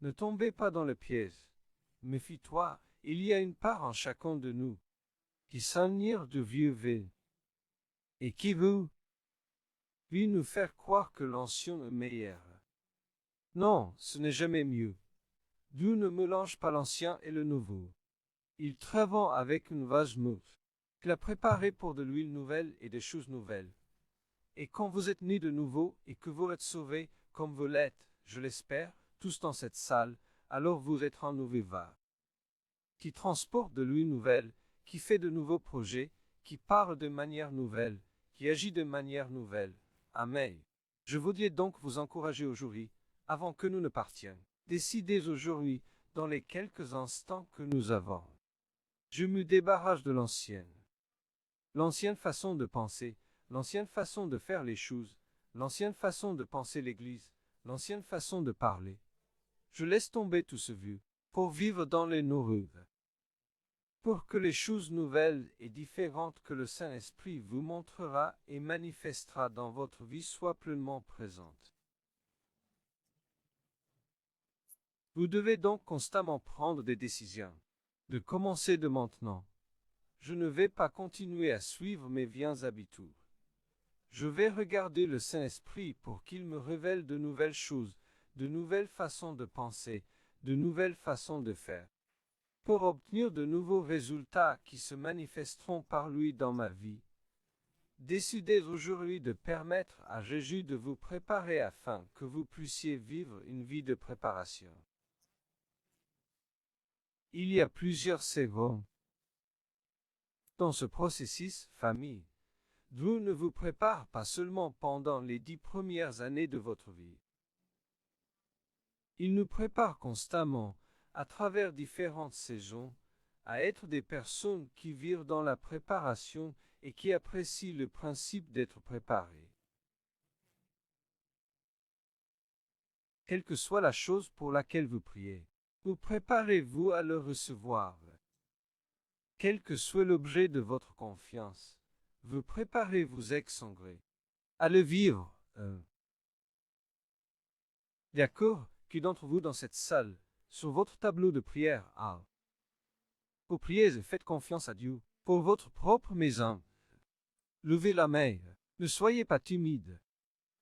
ne tombez pas dans le piège. Méfie-toi, il y a une part en chacun de nous qui s'enire de vieux veille et qui veut nous faire croire que l'ancien est meilleur. Non, ce n'est jamais mieux. Dieu ne mélange pas l'ancien et le nouveau. Il travaille avec une vase mousse qu'il a préparée pour de l'huile nouvelle et des choses nouvelles. Et quand vous êtes nés de nouveau et que vous êtes sauvés, comme vous l'êtes, je l'espère, tous dans cette salle, alors vous êtes un nouveau vase qui transporte de l'huile nouvelle, qui fait de nouveaux projets, qui parle de manière nouvelle, qui agit de manière nouvelle. Amen. Je voudrais donc vous encourager aujourd'hui, avant que nous ne partions. Décidez aujourd'hui, dans les quelques instants que nous avons. Je me débarrasse de l'ancienne façon de penser, l'ancienne façon de faire les choses, l'ancienne façon de penser l'Église, l'ancienne façon de parler. Je laisse tomber tout ce vieux, pour vivre dans les nouveaux. Pour que les choses nouvelles et différentes que le Saint-Esprit vous montrera et manifestera dans votre vie soient pleinement présentes. Vous devez donc constamment prendre des décisions. De commencer de maintenant. Je ne vais pas continuer à suivre mes viens habitudes. Je vais regarder le Saint-Esprit pour qu'il me révèle de nouvelles choses, de nouvelles façons de penser, de nouvelles façons de faire, pour obtenir de nouveaux résultats qui se manifesteront par lui dans ma vie. Décidez aujourd'hui de permettre à Jésus de vous préparer afin que vous puissiez vivre une vie de préparation. Il y a plusieurs secondes. Dans ce processus, famille, Dieu ne vous prépare pas seulement pendant les 10 premières années de votre vie. Il nous prépare constamment, à travers différentes saisons, à être des personnes qui vivent dans la préparation et qui apprécient le principe d'être préparées. Quelle que soit la chose pour laquelle vous priez, vous préparez-vous à le recevoir. Quel que soit l'objet de votre confiance, vous préparez-vous exsangré à le vivre. D'accord, qui d'entre vous dans cette salle, sur votre tableau de prière, vous priez et faites confiance à Dieu pour votre propre maison. Levez la main, ne soyez pas timide.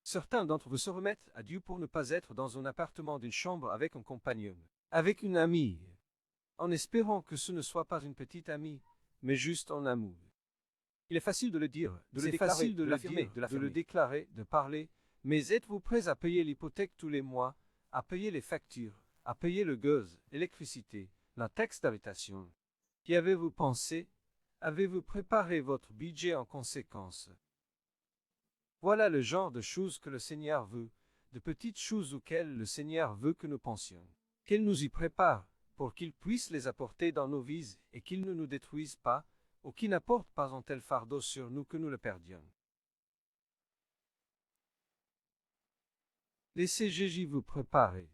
Certains d'entre vous se remettent à Dieu pour ne pas être dans un appartement d'une chambre avec un compagnon, avec une amie. en espérant que ce ne soit pas une petite amie, mais juste en amour. Il est facile de le dire, de le C'est déclarer, facile de de l'affirmer, de le déclarer, de parler, mais êtes-vous prêt à payer l'hypothèque tous les mois, à payer les factures, à payer le gaz, l'électricité, la taxe d'habitation? Y avez-vous pensé? Avez-vous préparé votre budget en conséquence? Voilà le genre de choses que le Seigneur veut, de petites choses auxquelles le Seigneur veut que nous pensions, qu'il nous y prépare, pour qu'il puisse les apporter dans nos vies et qu'il ne nous détruise pas, ou qui n'apporte pas un tel fardeau sur nous que nous le perdions. Laissez Jésus vous préparer.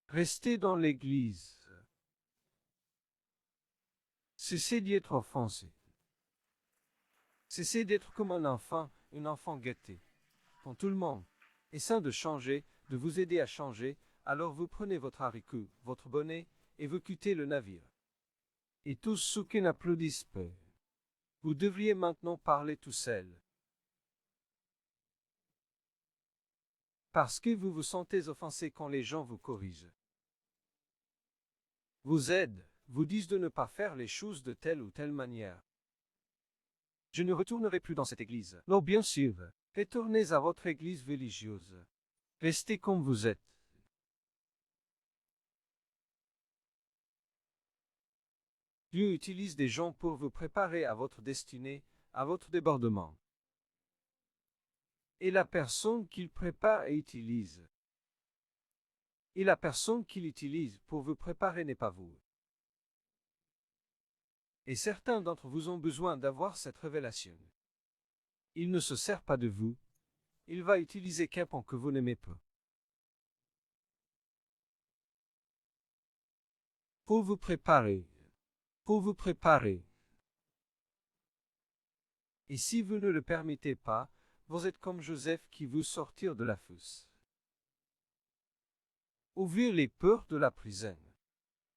Restez dans l'Église. Cessez d'y être offensé. Cessez d'être comme un enfant gâté. Quand tout le monde essaie de changer, de vous aider à changer, alors vous prenez votre haricot, votre bonnet, et vous quittez le navire. Et tous ceux qui n'applaudissent pas. Vous devriez maintenant parler tout seul. Parce que vous vous sentez offensé quand les gens vous corrigent. Vous aident, vous disent de ne pas faire les choses de telle ou telle manière. Je ne retournerai plus dans cette église. Non, bien sûr, retournez à votre église religieuse. Restez comme vous êtes. Dieu utilise des gens pour vous préparer à votre destinée, à votre débordement. Et la personne qu'il prépare et utilise. Et la personne qu'il utilise pour vous préparer n'est pas vous. Et certains d'entre vous ont besoin d'avoir cette révélation. Il ne se sert pas de vous. Il va utiliser quelqu'un que vous n'aimez pas. Pour vous préparer. Pour vous préparer. Et si vous ne le permettez pas, vous êtes comme Joseph qui veut sortir de la fosse. Ouvrir les portes de la prison.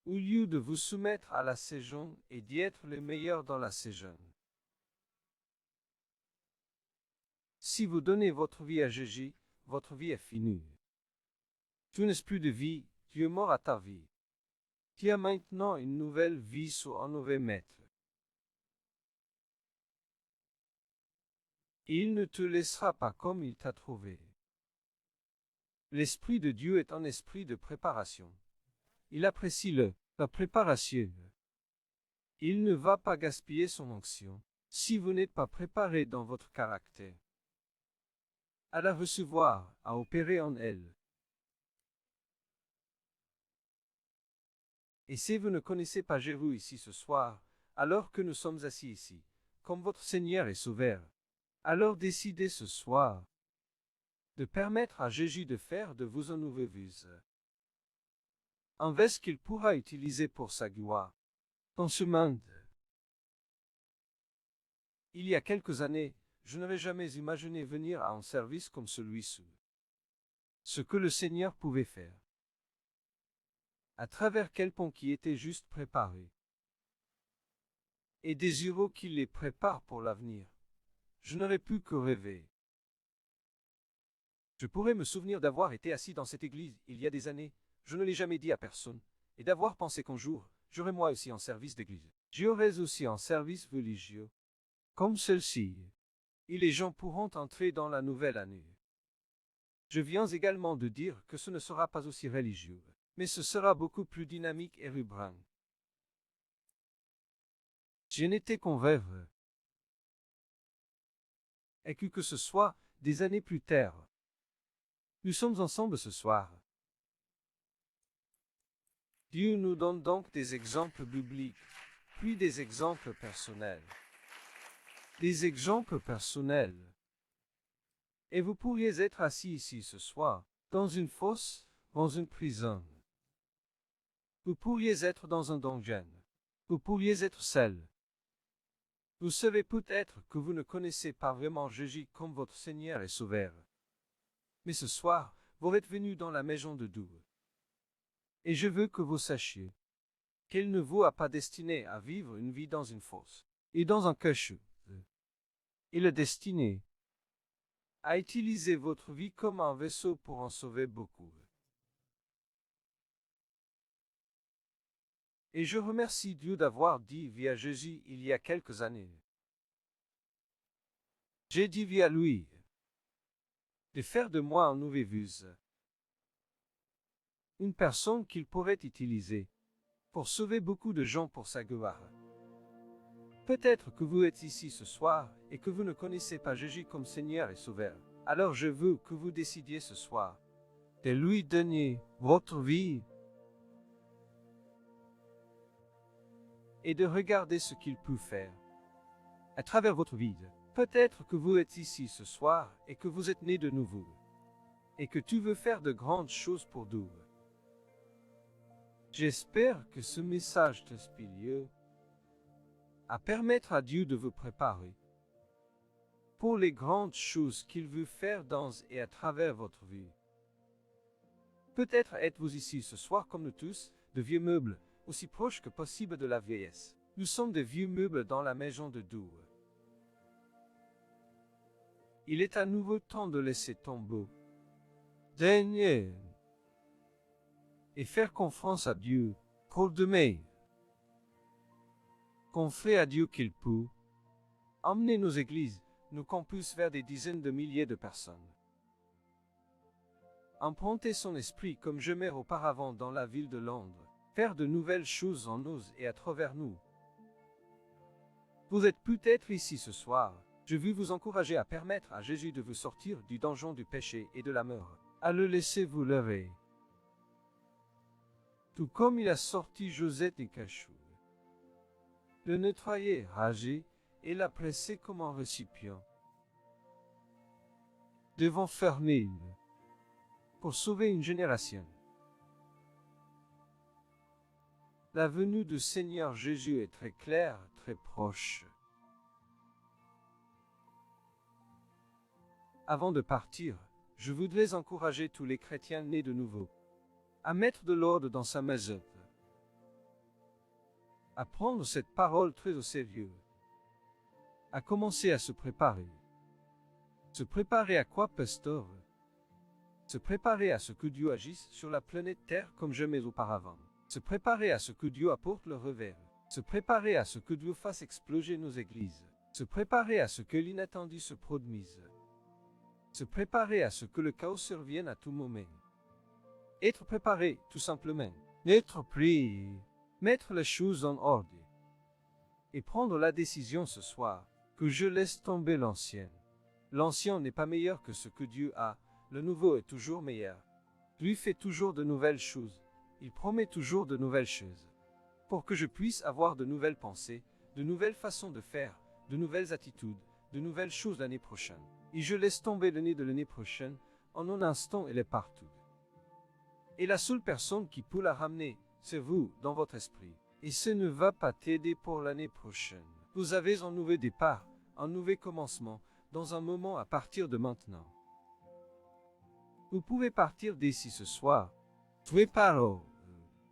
Au lieu de vous soumettre à la saison et d'y être le meilleur dans la saison. Si vous donnez votre vie à Jésus, votre vie est finie. Tu n'as plus de vie, tu es mort à ta vie. Tu as maintenant une nouvelle vie sous un nouveau maître. Il ne te laissera pas comme il t'a trouvé. L'Esprit de Dieu est un esprit de préparation. Il apprécie la préparation. Il ne va pas gaspiller son onction, si vous n'êtes pas préparé dans votre caractère. À la recevoir, à opérer en elle. Et si vous ne connaissez pas Jésus ici ce soir, alors que nous sommes assis ici, comme votre Seigneur et Sauveur, alors décidez ce soir de permettre à Jésus de faire de vous un nouveau vise. Un vase qu'il pourra utiliser pour sa gloire. Dans ce monde. Il y a quelques années, je n'avais jamais imaginé venir à un service comme celui-ci. Ce que le Seigneur pouvait faire. À travers quelqu'un qui était juste préparé. Et désireux qu'il les prépare pour l'avenir. Je n'aurais pu que rêver. Je pourrais me souvenir d'avoir été assis dans cette église il y a des années, je ne l'ai jamais dit à personne, et d'avoir pensé qu'un jour, j'aurais moi aussi en service d'église. J'aurais aussi en service religieux, comme celle-ci, et les gens pourront entrer dans la nouvelle année. Je viens également de dire que ce ne sera pas aussi religieux, mais ce sera beaucoup plus dynamique et vibrant. Je n'étais convaincu. Et que ce soit des années plus tard. Nous sommes ensemble ce soir. Dieu nous donne donc des exemples bibliques, puis des exemples personnels. Des exemples personnels. Et vous pourriez être assis ici ce soir, dans une fosse, dans une prison. Vous pourriez être dans un donjon. Vous pourriez être seul. Vous savez peut-être que vous ne connaissez pas vraiment Jésus comme votre Seigneur et Sauveur. Mais ce soir, vous êtes venu dans la maison de Dieu. Et je veux que vous sachiez qu'il ne vous a pas destiné à vivre une vie dans une fosse et dans un cachot. Il est destiné à utiliser votre vie comme un vaisseau pour en sauver beaucoup. Et je remercie Dieu d'avoir dit via Jésus il y a quelques années. J'ai dit via lui de faire de moi un nouveau vuse, une personne qu'il pourrait utiliser pour sauver beaucoup de gens pour sa gloire. Peut-être que vous êtes ici ce soir et que vous ne connaissez pas Jésus comme Seigneur et Sauveur. Alors je veux que vous décidiez ce soir de lui donner votre vie et de regarder ce qu'il peut faire à travers votre vie. Peut-être que vous êtes ici ce soir et que vous êtes né de nouveau et que tu veux faire de grandes choses pour Dieu. J'espère que ce message t'inspire à permettre à Dieu de vous préparer pour les grandes choses qu'il veut faire dans et à travers votre vie. Peut-être êtes-vous ici ce soir comme nous tous, de vieux meubles, aussi proches que possible de la vieillesse. Nous sommes de vieux meubles dans la maison de Dieu. Il est à nouveau temps de laisser tomber, daigner et faire confiance à Dieu pour demain. Confier à Dieu qu'il peut emmener nos églises, nos campus vers des dizaines de milliers de personnes. Emprunter son esprit comme jamais auparavant dans la ville de Londres, faire de nouvelles choses en nous et à travers nous. Vous êtes peut-être ici ce soir. Je veux vous encourager à permettre à Jésus de vous sortir du donjon du péché et de la mort, à le laisser vous lever. Tout comme il a sorti Joseph des cachots, le nettoyer, rager et la presser comme un récipient devant fermer pour sauver une génération. La venue du Seigneur Jésus est très claire, très proche. Avant de partir, je voudrais encourager tous les chrétiens nés de nouveau à mettre de l'ordre dans sa maison, à prendre cette parole très au sérieux, à commencer à se préparer. Se préparer à quoi, pasteur? Se préparer à ce que Dieu agisse sur la planète Terre comme jamais auparavant. Se préparer à ce que Dieu apporte le revers. Se préparer à ce que Dieu fasse exploser nos églises. Se préparer à ce que l'inattendu se produise. Se préparer à ce que le chaos survienne à tout moment. Être préparé, tout simplement. Être prêt. Mettre les choses en ordre. Et prendre la décision ce soir que je laisse tomber l'ancien. L'ancien n'est pas meilleur que ce que Dieu a. Le nouveau est toujours meilleur. Lui fait toujours de nouvelles choses. Il promet toujours de nouvelles choses. Pour que je puisse avoir de nouvelles pensées, de nouvelles façons de faire, de nouvelles attitudes, de nouvelles choses l'année prochaine. Et je laisse tomber l'année de l'année prochaine, en un instant elle est partout. Et la seule personne qui peut la ramener, c'est vous, dans votre esprit. Et ce ne va pas t'aider pour l'année prochaine. Vous avez un nouveau départ, un nouveau commencement, dans un moment à partir de maintenant. Vous pouvez partir d'ici ce soir. Préparez.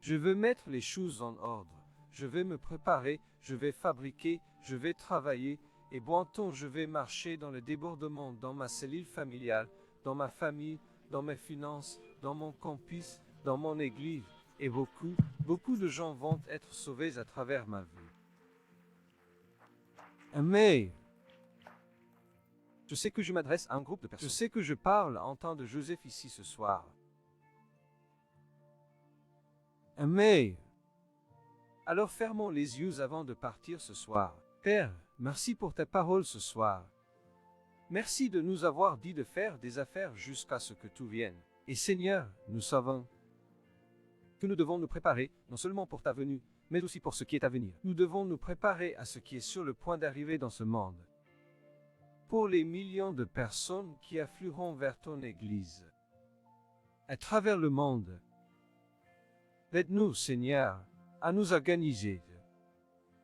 Je veux mettre les choses en ordre. Je vais me préparer, je vais fabriquer, je vais travailler, et bientôt je vais marcher dans le débordement, dans ma cellule familiale, dans ma famille, dans mes finances, dans mon campus, dans mon église, et beaucoup de gens vont être sauvés à travers ma vie. Mais je sais que je m'adresse à un groupe de personnes. Je sais que je parle en temps de Joseph ici ce soir. Mais alors fermons les yeux avant de partir ce soir. Père, merci pour ta parole ce soir. Merci de nous avoir dit de faire des affaires jusqu'à ce que tout vienne. Et Seigneur, nous savons que nous devons nous préparer, non seulement pour ta venue, mais aussi pour ce qui est à venir. Nous devons nous préparer à ce qui est sur le point d'arriver dans ce monde. Pour les millions de personnes qui afflueront vers ton Église, à travers le monde, aide-nous, Seigneur, à nous organiser,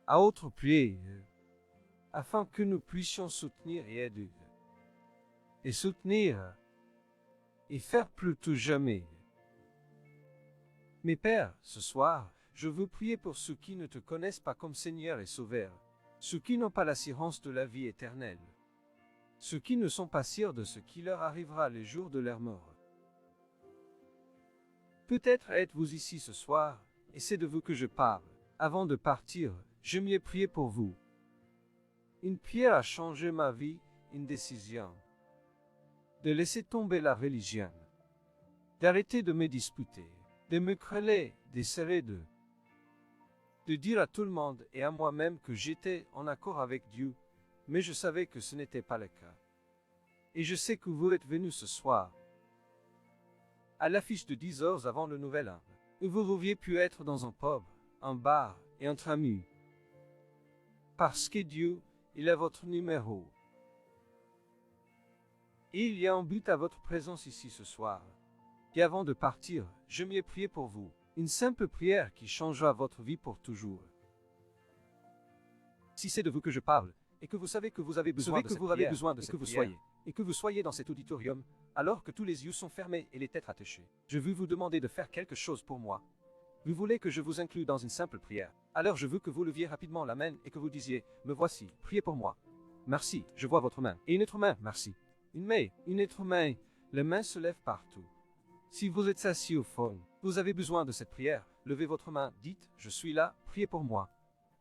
à autre pied, afin que nous puissions soutenir et aider, et soutenir, et faire plus que jamais. Mais Père, ce soir, je veux prier pour ceux qui ne te connaissent pas comme Seigneur et Sauveur, ceux qui n'ont pas l'assurance de la vie éternelle, ceux qui ne sont pas sûrs de ce qui leur arrivera les jours de leur mort. Peut-être êtes-vous ici ce soir, et c'est de vous que je parle. Avant de partir, j'aimerais prier pour vous. Une prière a changé ma vie, une décision. De laisser tomber la religion. D'arrêter de me disputer, de me quereller, d'essayer de dire à tout le monde et à moi-même que j'étais en accord avec Dieu, mais je savais que ce n'était pas le cas. Et je sais que vous êtes venus ce soir, à l'affiche de 10 heures avant le nouvel an, où vous auriez pu être dans un pub, un bar et entre amis. Parce que Dieu, il est votre numéro. Et il y a un but à votre présence ici ce soir. Et avant de partir, j'aimerais prier pour vous. Une simple prière qui changera votre vie pour toujours. Si c'est de vous que je parle, et que vous savez que vous avez besoin de cette prière, et que vous soyez dans cet auditorium, alors que tous les yeux sont fermés et les têtes attachées, je veux vous demander de faire quelque chose pour moi. Vous voulez que je vous inclue dans une simple prière. Alors je veux que vous leviez rapidement la main et que vous disiez, me voici, priez pour moi. Merci, je vois votre main. Et une autre main, merci. Une autre main, les mains se lèvent partout. Si vous êtes assis au fond, vous avez besoin de cette prière, levez votre main, dites, je suis là, priez pour moi.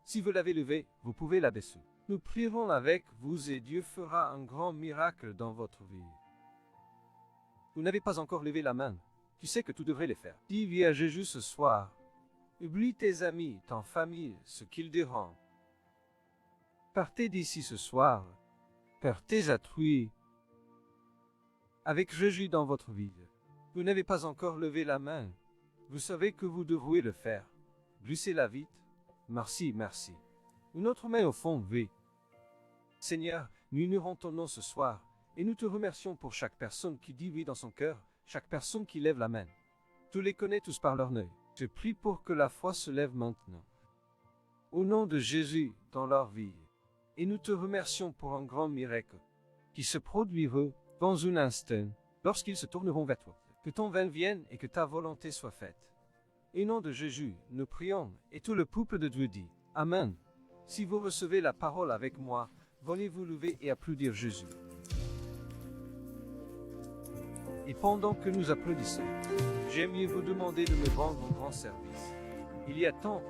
Si vous l'avez levée, vous pouvez la baisser. Nous prierons avec vous et Dieu fera un grand miracle dans votre vie. Vous n'avez pas encore levé la main, tu sais que tu devrais les faire. Dis à Jésus ce soir, oublie tes amis, ta famille, ce qu'ils diront. Partez d'ici ce soir, partez à Trouy, avec Jésus dans votre vie. Vous n'avez pas encore levé la main. Vous savez que vous devriez le faire. Glissez-la vite. Merci, merci. Une autre main au fond, oui. Seigneur, nous honorons ton nom ce soir, et nous te remercions pour chaque personne qui dit oui dans son cœur, chaque personne qui lève la main. Tu les connais tous par leur nom. Je prie pour que la foi se lève maintenant. Au nom de Jésus dans leur vie. Et nous te remercions pour un grand miracle qui se produira dans un instant lorsqu'ils se tourneront vers toi. Que ton vin vienne et que ta volonté soit faite. Au nom de Jésus, nous prions, et tout le peuple de Dieu dit, Amen. Si vous recevez la parole avec moi, veuillez vous lever et applaudir Jésus. Et pendant que nous applaudissons, j'aimerais vous demander de me rendre un grand service. Il y a tant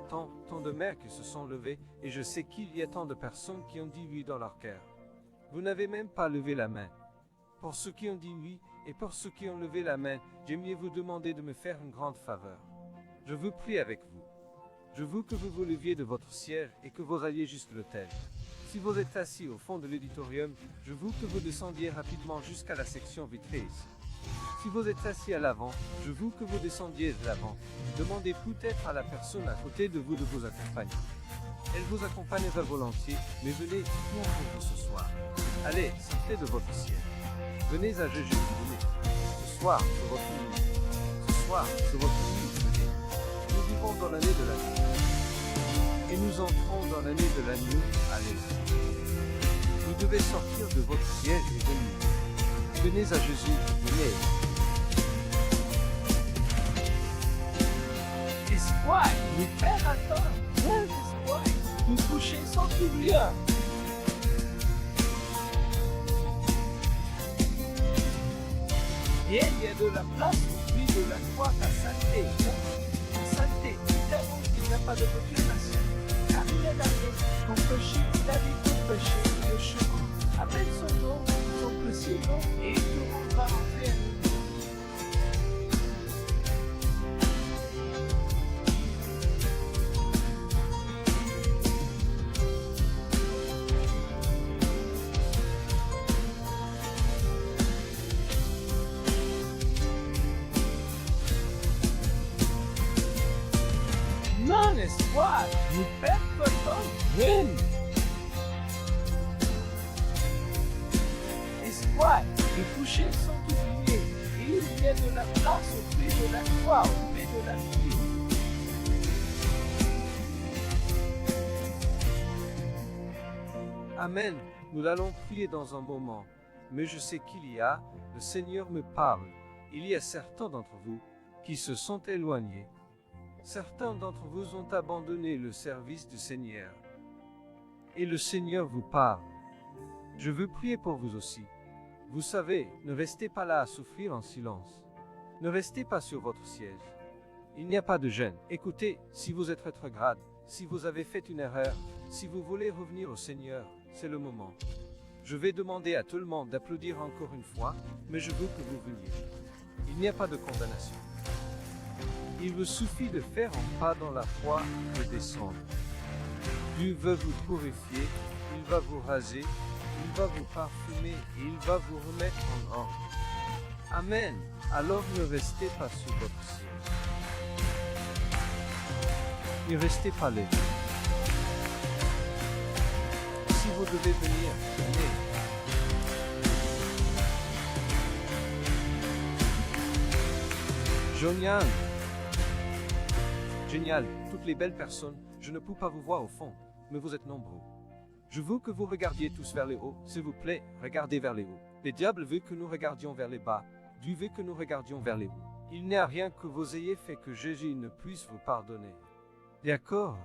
de mères qui se sont levées, et je sais qu'il y a tant de personnes qui ont dit oui dans leur cœur. Vous n'avez même pas levé la main. Pour ceux qui ont dit oui, et pour ceux qui ont levé la main, j'aimerais vous demander de me faire une grande faveur. Je veux prier avec vous. Je veux que vous vous leviez de votre siège et que vous alliez jusqu'à l'autel. Si vous êtes assis au fond de l'auditorium, je veux que vous descendiez rapidement jusqu'à la section vitrée. Si vous êtes assis à l'avant, je veux que vous descendiez de l'avant. Demandez peut-être à la personne à côté de vous accompagner. Elle vous accompagnera volontiers, mais venez pour vous ce soir. Allez, sortez de votre siège. Venez à Jésus, venez. Ce soir, sur votre lit. Ce soir, sur votre lit, venez. Nous vivons dans l'année de l'agneau. Et nous entrons dans l'année de l'agneau. Allez. Vous devez sortir de votre siège et venir. Venez à Jésus, venez. Espoir, nous faire attendre. Espoir, nous coucher sans rien. Et il y a de la place pour lui de la croix à saleté. La saleté, tellement qu'il n'y a pas de motivation. Car il est d'arriver, qu'on péché, il a dit qu'on péché, le chemin. Appelle son nom, son précieux nom, et tout le monde va rentrer à nous. Non, espoir, nous perdons rien. Espoir, les couchers sont oubliés. Il y a de la place au pied de la croix, au pied de la vie. Amen. Nous allons prier dans un moment. Mais je sais le Seigneur me parle. Il y a certains d'entre vous qui se sont éloignés. Certains d'entre vous ont abandonné le service du Seigneur. Et le Seigneur vous parle. Je veux prier pour vous aussi. Vous savez, ne restez pas là à souffrir en silence. Ne restez pas sur votre siège. Il n'y a pas de gêne. Écoutez, si vous êtes rétrograde, si vous avez fait une erreur, si vous voulez revenir au Seigneur, c'est le moment. Je vais demander à tout le monde d'applaudir encore une fois, mais je veux que vous veniez. Il n'y a pas de condamnation. Il vous suffit de faire un pas dans la foi et de descendre. Dieu veut vous purifier, il va vous raser, il va vous parfumer et il va vous remettre en ordre. Amen. Alors ne restez pas sous votre siège. Ne restez pas là. Si vous devez venir, venez. Génial. Génial, toutes les belles personnes, je ne peux pas vous voir au fond, mais vous êtes nombreux. Je veux que vous regardiez tous vers le haut, s'il vous plaît, regardez vers le haut. Le diable veut que nous regardions vers les bas, Dieu veut que nous regardions vers les hauts. Il n'y a rien que vous ayez fait que Jésus ne puisse vous pardonner. D'accord?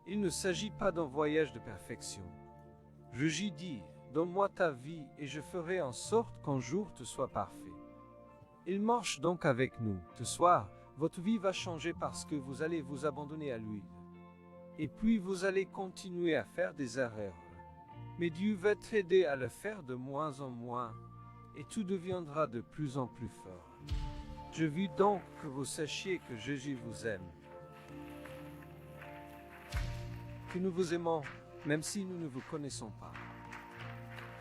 Il ne s'agit pas d'un voyage de perfection. Jésus dit, donne-moi ta vie et je ferai en sorte qu'un jour te soit parfait. Il marche donc avec nous. Ce soir, votre vie va changer parce que vous allez vous abandonner à lui. Et puis vous allez continuer à faire des erreurs. Mais Dieu va t'aider à le faire de moins en moins, et tout deviendra de plus en plus fort. Je veux donc que vous sachiez que Jésus vous aime. Que nous vous aimons, même si nous ne vous connaissons pas.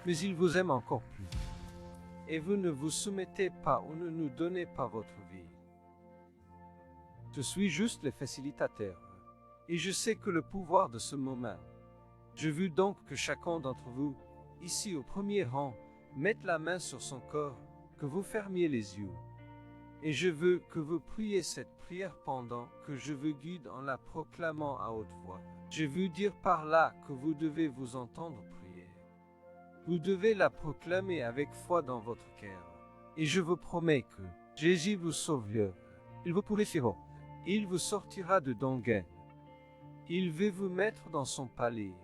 Mais il vous aime encore plus. Et vous ne vous soumettez pas ou ne nous donnez pas votre vie. Je suis juste le facilitateur. Et je sais que le pouvoir de ce moment. Je veux donc que chacun d'entre vous, ici au premier rang, mette la main sur son corps, que vous fermiez les yeux. Et je veux que vous priez cette prière pendant que je vous guide en la proclamant à haute voix. Je veux dire par là que vous devez vous entendre prier. Vous devez la proclamer avec foi dans votre cœur. Et je vous promets que Jésus vous sauvera. Il vous purifiera. Il vous sortira de Donguin. Il veut vous mettre dans son palais.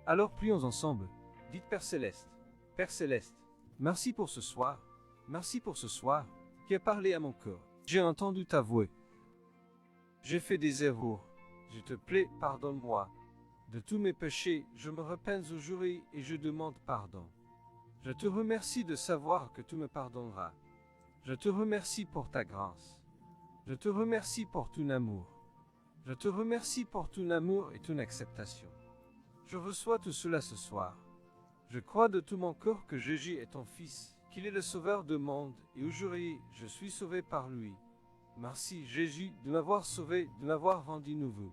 Alors prions ensemble. Dites Père Céleste, merci pour ce soir qui a parlé à mon cœur. J'ai entendu ta voix. J'ai fait des erreurs. Je te plaît, pardonne-moi. De tous mes péchés, je me repens aujourd'hui et je demande pardon. Je te remercie de savoir que tu me pardonneras. Je te remercie pour ta grâce. Je te remercie pour ton amour. Je te remercie pour ton amour et ton acceptation. Je reçois tout cela ce soir. Je crois de tout mon cœur que Jésus est ton Fils, qu'il est le Sauveur du monde, et aujourd'hui je suis sauvé par lui. Merci Jésus de m'avoir sauvé, de m'avoir rendu nouveau.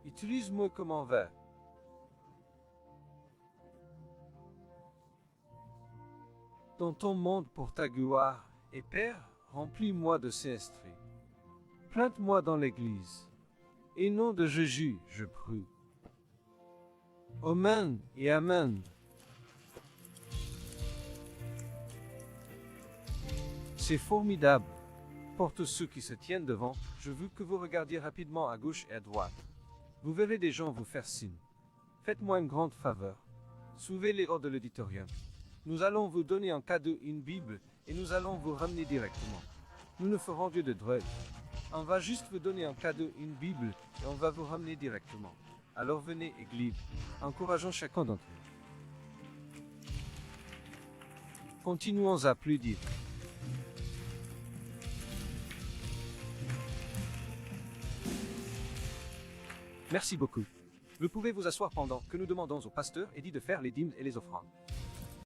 Utilise-moi comme un verre. Dans ton monde pour ta gloire, et Père, remplis-moi de Saint-Esprit. Plante-moi dans l'Église. Et au nom de Jésus, je prie. Amen et Amen. C'est formidable. Pour tous ceux qui se tiennent devant, je veux que vous regardiez rapidement à gauche et à droite. Vous verrez des gens vous faire signe. Faites-moi une grande faveur. Soulevez-les hors de l'auditorium. Nous allons vous donner en cadeau une Bible et nous allons vous ramener directement. Nous ne ferons Dieu de drôle. On va juste vous donner en cadeau une Bible et on va vous ramener directement. Alors venez, Église, encourageons chacun d'entre vous. Continuons à applaudir. Merci beaucoup. Vous pouvez vous asseoir pendant que nous demandons au pasteur Eddie de faire les dîmes et les offrandes.